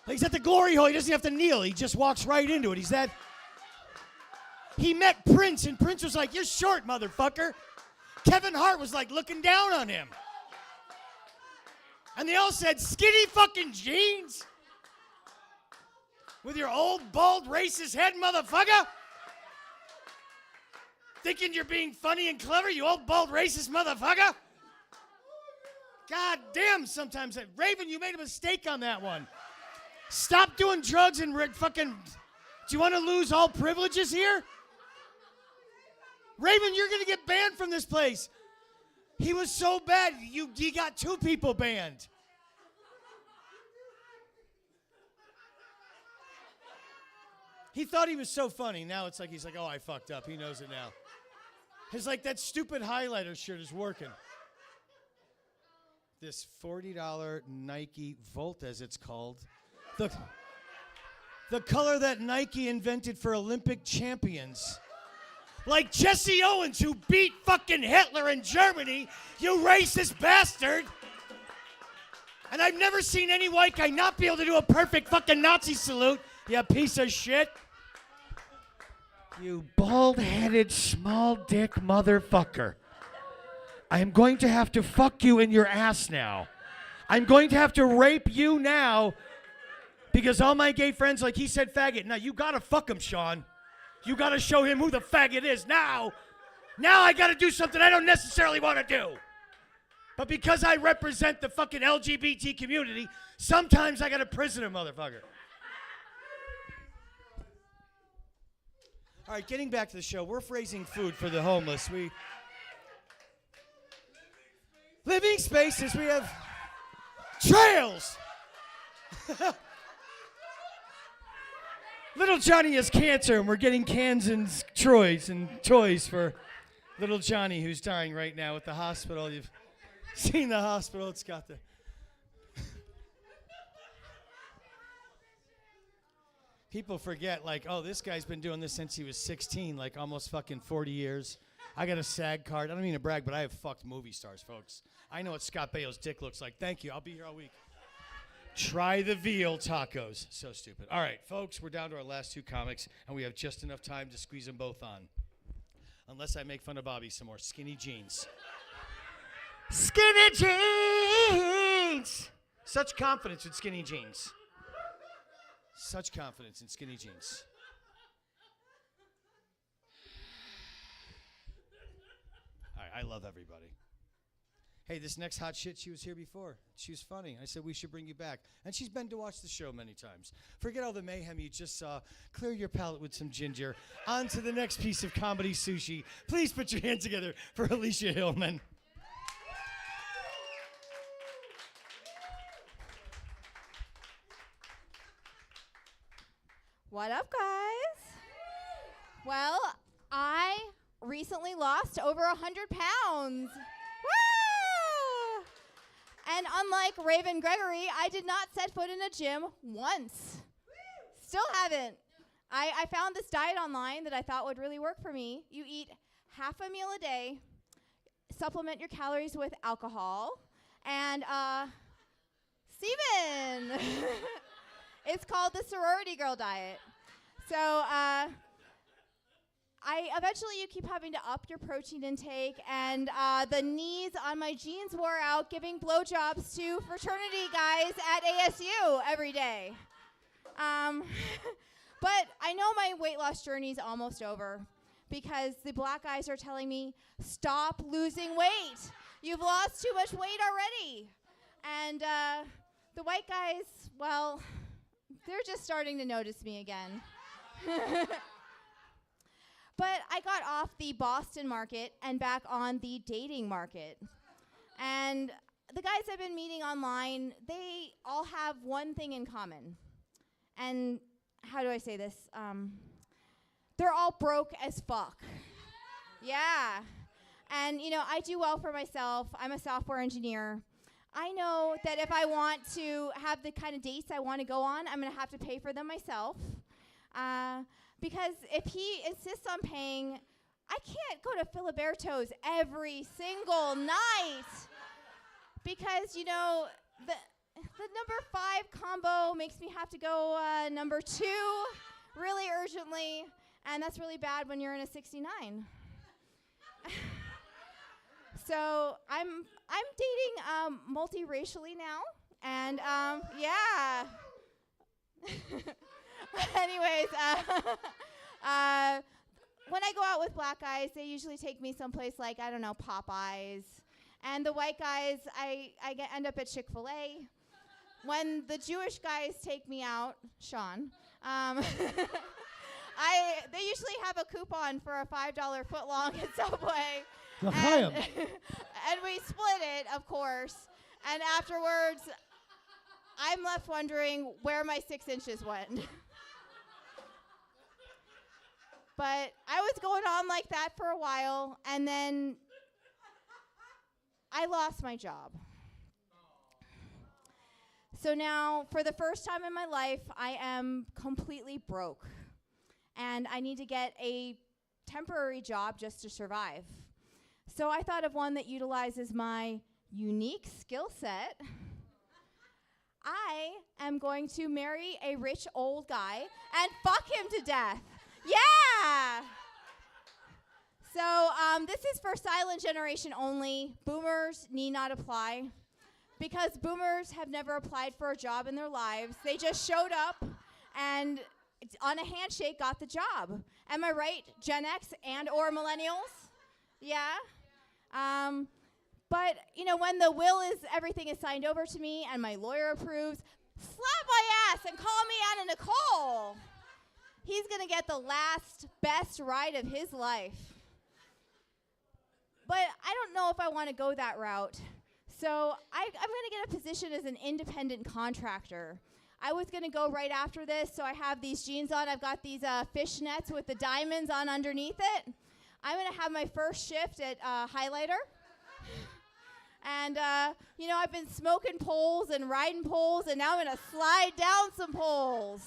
He's at the glory hole. He doesn't have to kneel. He just walks right into it. He met Prince, and Prince was like, "You're short, motherfucker." Kevin Hart was like looking down on him. And they all said, "Skinny fucking jeans? With your old, bald, racist head, motherfucker? Thinking you're being funny and clever, you old, bald, racist motherfucker?" God damn, sometimes. Raven, you made a mistake on that one. Stop doing drugs and fucking... Do you want to lose all privileges here? Raven, you're going to get banned from this place. He was so bad, you got 2 people banned. He thought he was so funny. Now it's like he's like, oh, I fucked up. He knows it now. It's like that stupid highlighter shirt is working. This $40 Nike Volt, as it's called. The color that Nike invented for Olympic champions. Like Jesse Owens, who beat fucking Hitler in Germany, you racist bastard. And I've never seen any white guy not be able to do a perfect fucking Nazi salute, you piece of shit. You bald-headed, small-dick motherfucker. I am going to have to fuck you in your ass now. I'm going to have to rape you now because all my gay friends, like he said, faggot. Now, you got to fuck him, Sean. You got to show him who the faggot is now. Now I got to do something I don't necessarily want to do. But because I represent the fucking LGBT community, sometimes I got to prison a motherfucker. All right, getting back to the show. We're raising food for the homeless. Living spaces. We have trails. Little Johnny has cancer, and we're getting cans and toys for little Johnny, who's dying right now at the hospital. You've seen the hospital. It's got the... People forget, like, oh, this guy's been doing this since he was 16, like almost fucking 40 years. I got a SAG card. I don't mean to brag, but I have fucked movie stars, folks. I know what Scott Baio's dick looks like. Thank you. I'll be here all week. Try the veal tacos. So stupid. All right, folks, we're down to our last 2 comics, and we have just enough time to squeeze them both on. Unless I make fun of Bobby some more. Skinny jeans. Skinny jeans! Such confidence in skinny jeans. Such confidence in skinny jeans. All right, I love everybody. Hey, this next hot shit, she was here before. She was funny. I said we should bring you back. And she's been to watch the show many times. Forget all the mayhem you just saw. Clear your palate with some ginger. On to the next piece of comedy sushi. Please put your hands together for Alicia Hillman. What up, guys? Well, I recently lost over 100 pounds. Woo! And unlike Raven Gregory, I did not set foot in a gym once. Still haven't. I found this diet online that I thought would really work for me. You eat half a meal a day, supplement your calories with alcohol, and semen. It's called the sorority girl diet. So you keep having to up your protein intake, and the knees on my jeans wore out giving blowjobs to fraternity guys at ASU every day. But I know my weight loss journey is almost over because the black guys are telling me, stop losing weight. You've lost too much weight already. And the white guys, well, They're just starting to notice me again. But I got off the Boston market and back on the dating market. And the guys I've been meeting online, they all have one thing in common. And how do I say this? They're all broke as fuck. Yeah. And, I do well for myself. I'm a software engineer. I know that if I want to have the kind of dates I want to go on, I'm going to have to pay for them myself. Because if he insists on paying, I can't go to Filiberto's every single night. Because, the number 5 combo makes me have to go number 2 really urgently. And that's really bad when you're in a 69. So I'm dating multiracially now, and yeah. Anyways, when I go out with black guys, they usually take me someplace like, I don't know, Popeyes, and the white guys end up at Chick-fil-A. When the Jewish guys take me out, Sean, they usually have a coupon for a $5 footlong at Subway. And we split it, of course. And afterwards, I'm left wondering where my 6 inches went. But I was going on like that for a while, and then I lost my job. So now, for the first time in my life, I am completely broke. And I need to get a temporary job just to survive. So I thought of one that utilizes my unique skill set. I am going to marry a rich old guy and fuck him to death. Yeah! So this is for silent generation only. Boomers need not apply. Because boomers have never applied for a job in their lives. They just showed up and on a handshake got the job. Am I right, Gen X and or millennials? Yeah? But, when the everything is signed over to me and my lawyer approves, slap my ass and call me Anna Nicole. He's going to get the last best ride of his life. But I don't know if I want to go that route. So I'm going to get a position as an independent contractor. I was going to go right after this, so I have these jeans on. I've got these fishnets with the diamonds on underneath it. I'm going to have my first shift at Highlighter. And, I've been smoking poles and riding poles, and now I'm going to slide down some poles.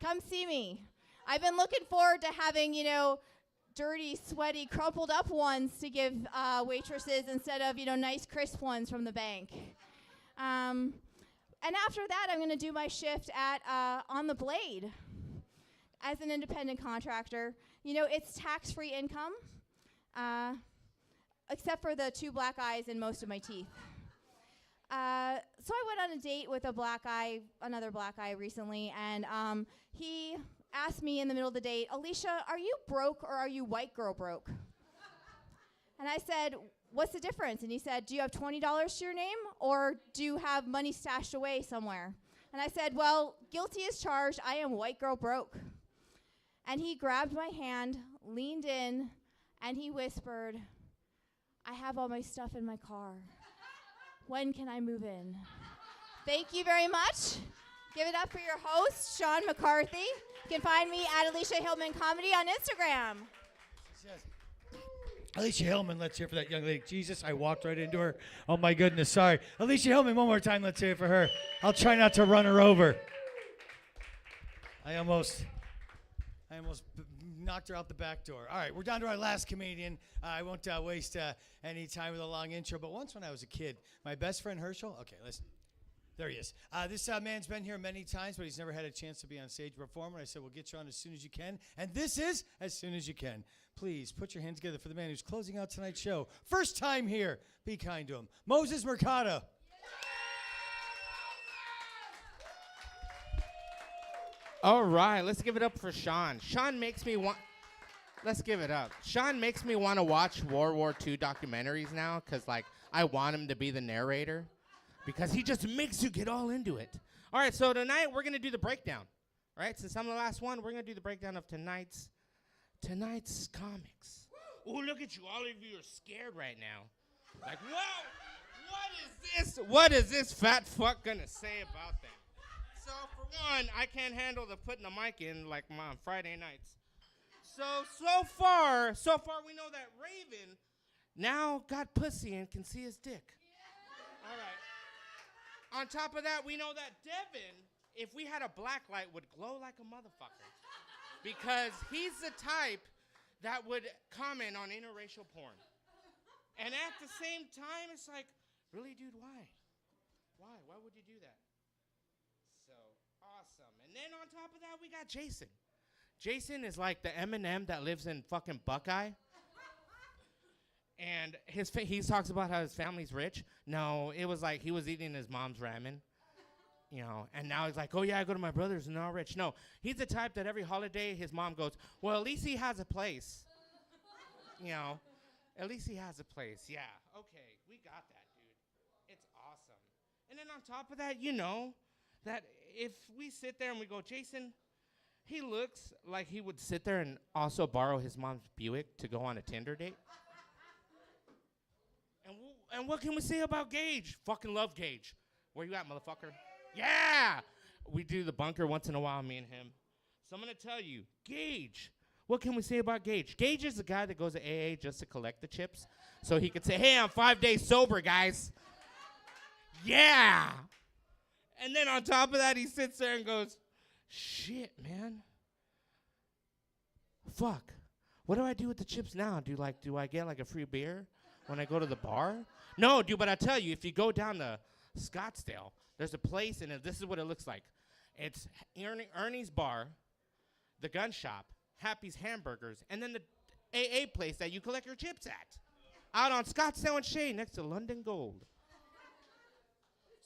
Come see me. I've been looking forward to having, dirty, sweaty, crumpled up ones to give waitresses instead of, nice, crisp ones from the bank. And after that, I'm going to do my shift at On the Blade as an independent contractor. It's tax-free income, except for the 2 black eyes and most of my teeth. So I went on a date with another black guy recently, and he asked me in the middle of the date, Alicia, are you broke or are you white girl broke? And I said, what's the difference? And he said, do you have $20 to your name, or do you have money stashed away somewhere? And I said, well, guilty as charged, I am white girl broke. And he grabbed my hand, leaned in, and he whispered, I have all my stuff in my car. When can I move in? Thank you very much. Give it up for your host, Sean McCarthy. You can find me at Alicia Hillman Comedy on Instagram. Alicia Hillman, let's hear for that young lady. Jesus, I walked right into her. Oh, my goodness, sorry. Alicia Hillman, one more time, let's hear it for her. I'll try not to run her over. I almost knocked her out the back door. All right, we're down to our last comedian. I won't waste any time with a long intro, but once when I was a kid, my best friend Herschel, okay, listen. There he is. This man's been here many times, but he's never had a chance to be on stage performing. I said, we'll get you on as soon as you can. And this is as soon as you can. Please put your hands together for the man who's closing out tonight's show. First time here. Be kind to him. Moses Mercado. All right, let's give it up for Sean. Let's give it up. Sean makes me want to watch World War II documentaries now because, I want him to be the narrator because he just makes you get all into it. All right, so tonight we're going to do the breakdown. All right, since I'm the last one, we're going to do the breakdown of tonight's comics. Oh, look at you. All of you are scared right now. Like, whoa, what is this? What is this fat fuck going to say about that? So, for one, I can't handle the putting the mic in like my Friday nights. So far, we know that Raven now got pussy and can see his dick. All right. On top of that, we know that Devon, if we had a black light, would glow like a motherfucker. Because he's the type that would comment on interracial porn. And at the same time, it's like, really, dude, why? Why would you do that? So, awesome. And then on top of that, we got Jason. Jason is like the Eminem that lives in fucking Buckeye. And he talks about how his family's rich. No, it was like he was eating his mom's ramen. You know, and now he's like, oh, yeah, I go to my brother's and they're all rich. No, he's the type that every holiday his mom goes, well, at least he has a place. You know, at least he has a place. Yeah, okay, we got that, dude. It's awesome. And then on top of that, you know, that if we sit there and we go, Jason, he looks like he would sit there and also borrow his mom's Buick to go on a Tinder date. And what can we say about Gage? Fucking love Gage. Where you at, motherfucker? Yeah! We do the bunker once in a while, me and him. So I'm going to tell you, Gage. What can we say about Gage? Gage is the guy that goes to AA just to collect the chips. So he could say, hey, I'm 5 days sober, guys. Yeah! And then on top of that, he sits there and goes, shit, man. Fuck. What do I do with the chips now? Do I get like a free beer when I go to the bar? No, dude, but I tell you, if you go down to Scottsdale, there's a place, and this is what it looks like. It's Ernie's Bar, the gun shop, Happy's Hamburgers, and then the AA place that you collect your chips at. Out on Scottsdale and Shea next to London Gold.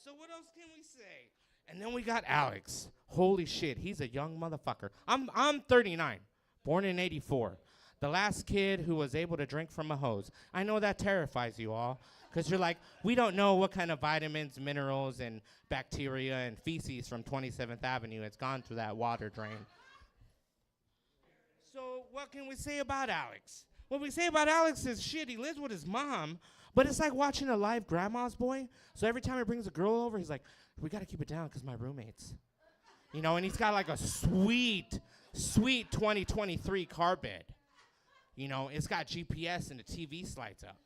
So what else can we say? And then we got Alex. Holy shit, he's a young motherfucker. I'm 39, born in 84. The last kid who was able to drink from a hose. I know that terrifies you all, because you're like, we don't know what kind of vitamins, minerals, and bacteria and feces from 27th Avenue has gone through that water drain. So what can we say about Alex? What we say about Alex is, shit, he lives with his mom, but it's like watching a live grandma's boy. So every time he brings a girl over, he's like, we got to keep it down because my roommates. You know, and he's got like a sweet 2023 car bed. You know, it's got GPS and the TV slides up.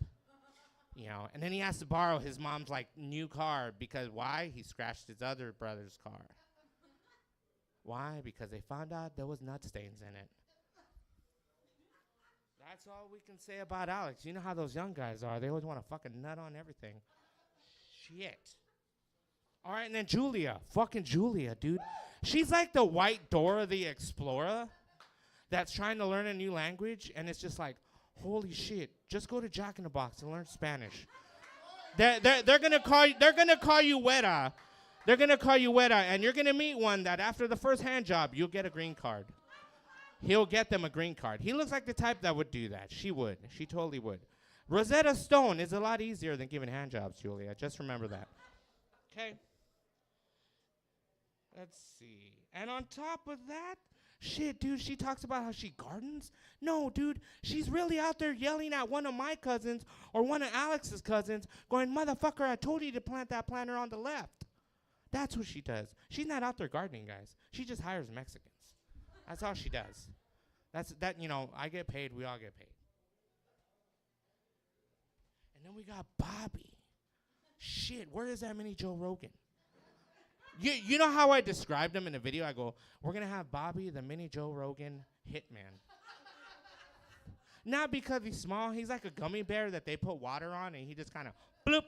You know, and then he has to borrow his mom's like new car because why? He scratched his other brother's car. Why? Because they found out there was nut stains in it. That's all we can say about Alex. You know how those young guys are. They always want to fucking nut on everything. Shit. All right, and then Julia. Fucking Julia, dude. She's like the white Dora the Explorer that's trying to learn a new language, and it's just like, holy shit, just go to Jack in the Box and learn Spanish. They're gonna call you Weta. They're gonna call you Weta, and you're gonna meet one that after the first hand job, you'll get a green card. He'll get them a green card. He looks like the type that would do that. She would. She totally would. Rosetta Stone is a lot easier than giving hand jobs, Julia. Just remember that. Okay. Let's see. And on top of that, shit, dude, she talks about how she gardens. No, dude, she's really out there yelling at one of my cousins or one of Alex's cousins going, motherfucker, I told you to plant that planter on the left. That's what she does. She's not out there gardening, guys. She just hires Mexicans. That's all she does. You know, I get paid, we all get paid. And then we got Bobby. Shit, where is that mini Joe Rogan? You know how I described him in the video? I go, we're going to have Bobby, the mini Joe Rogan hitman. Not because he's small. He's like a gummy bear that they put water on, and he just kind of bloop.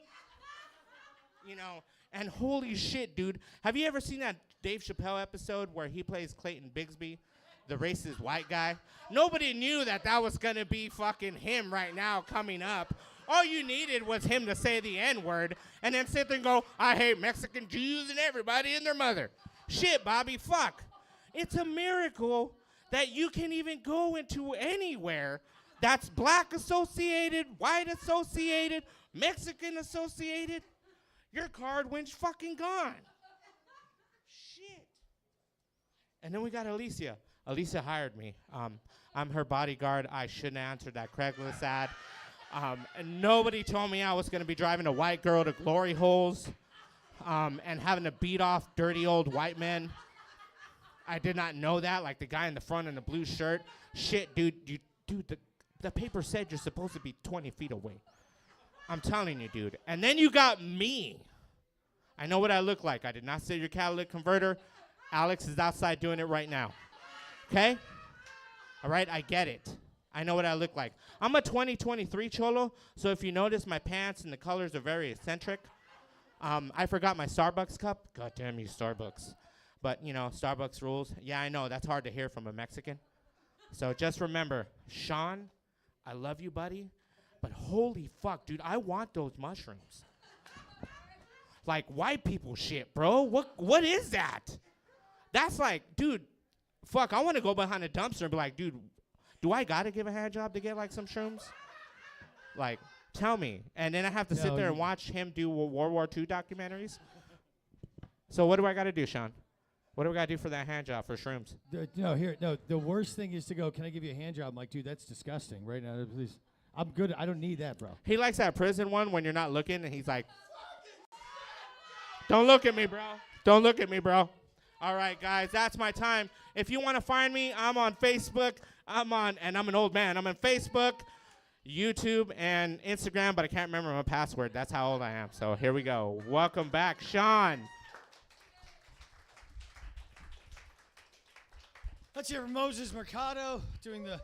You know, and holy shit, dude. Have you ever seen that Dave Chappelle episode where he plays Clayton Bigsby, the racist white guy? Nobody knew that was going to be fucking him right now coming up. All you needed was him to say the N-word and then sit there and go, I hate Mexican Jews and everybody and their mother. Shit, Bobby, fuck. It's a miracle that you can even go into anywhere that's black associated, white associated, Mexican associated. Your card went fucking gone. And then we got Alicia. Alicia hired me. I'm her bodyguard. I shouldn't have answered that Craigslist ad. And nobody told me I was going to be driving a white girl to glory holes and having to beat off dirty old white men. I did not know that, like the guy in the front in the blue shirt. Shit, dude, the paper said you're supposed to be 20 feet away. I'm telling you, dude. And then you got me. I know what I look like. I did not say your catalytic converter. Alex is outside doing it right now. Okay? All right, I get it. I know what I look like. I'm a 2023 cholo, so if you notice, my pants and the colors are very eccentric. I forgot my Starbucks cup. God damn you, Starbucks. But, you know, Starbucks rules. Yeah, I know. That's hard to hear from a Mexican. So just remember, Sean, I love you, buddy. But holy fuck, dude, I want those mushrooms. Like white people shit, bro. What is that? That's like, dude, fuck, I want to go behind a dumpster and be like, dude, do I got to give a hand job to get like some shrooms? Like, tell me. And then I have to sit there and watch him do World War II documentaries. So what do I got to do, Sean? What do we got to do for that hand job for shrooms? The worst thing is to go, can I give you a hand job? I'm like, dude, that's disgusting. Right now, please. I'm good. I don't need that, bro. He likes that prison one when you're not looking, and he's like, don't look at me, bro. Don't look at me, bro. All right, guys, that's my time. If you want to find me, I'm on Facebook. I'm an old man. I'm on Facebook, YouTube, and Instagram, but I can't remember my password. That's how old I am. So here we go. Welcome back, Sean. Let's hear from Moses Mercado doing the...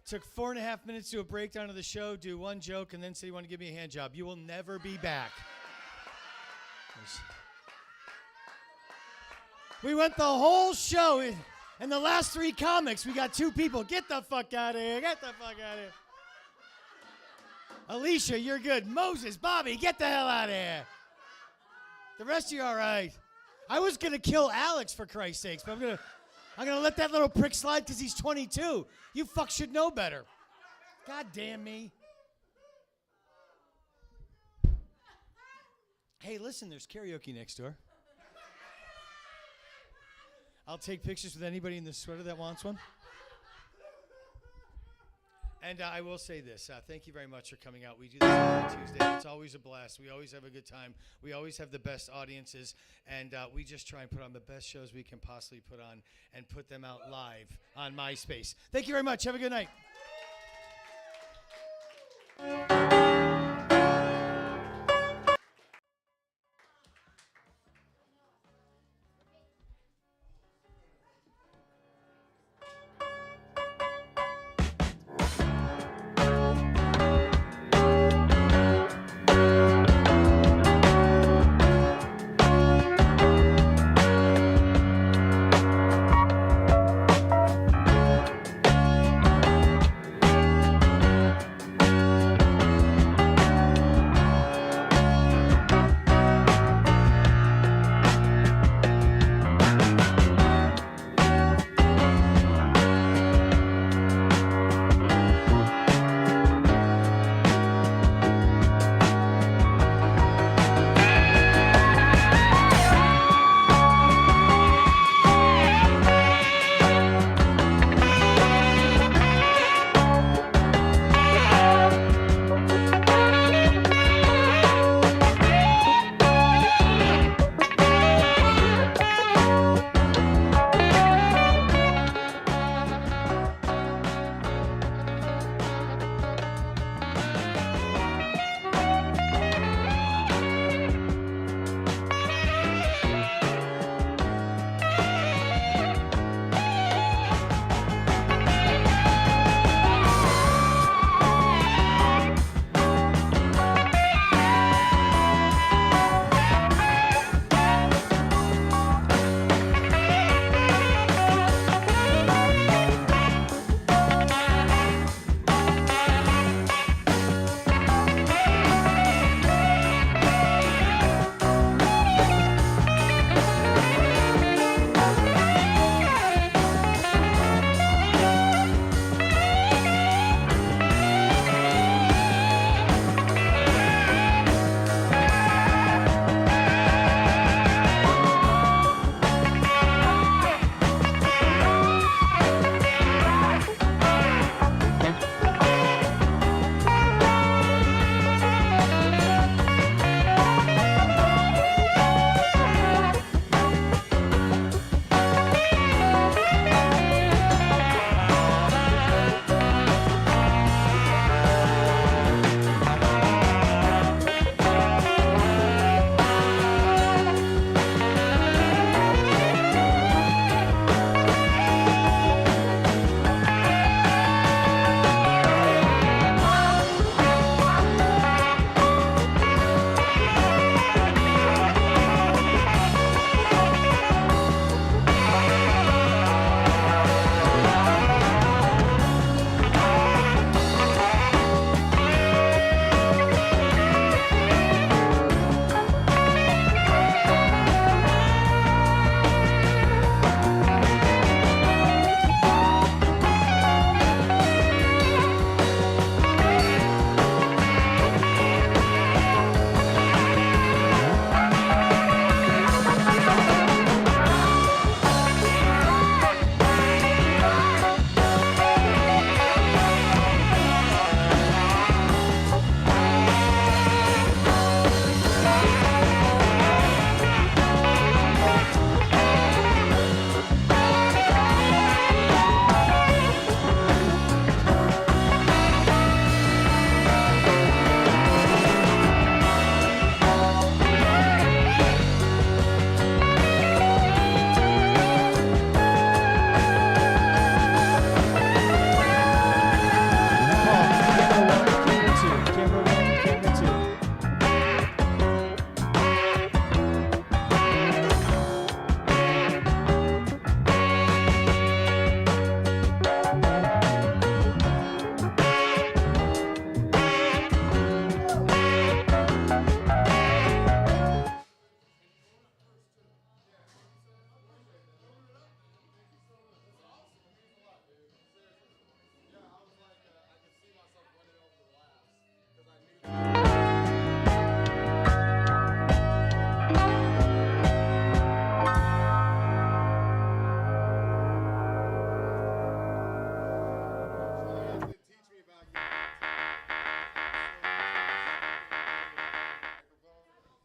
Took 4.5 minutes to do a breakdown of the show, do one joke, and then say you want to give me a hand job. You will never be back. We went the whole show, and the last 3 comics, we got 2 people. Get the fuck out of here. Get the fuck out of here. Alicia, you're good. Moses, Bobby, get the hell out of here. The rest of you all right. I was going to kill Alex, for Christ's sakes, but I'm gonna let that little prick slide because he's 22. You fuck should know better. God damn me. Hey, listen, there's karaoke next door. I'll take pictures with anybody in the sweater that wants one. And I will say this. Thank you very much for coming out. We do this every Tuesday. It's always a blast. We always have a good time. We always have the best audiences. And we just try and put on the best shows we can possibly put on and put them out live on MySpace. Thank you very much. Have a good night.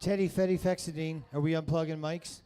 Teddy Fetty Fexidine. Are we unplugging mics?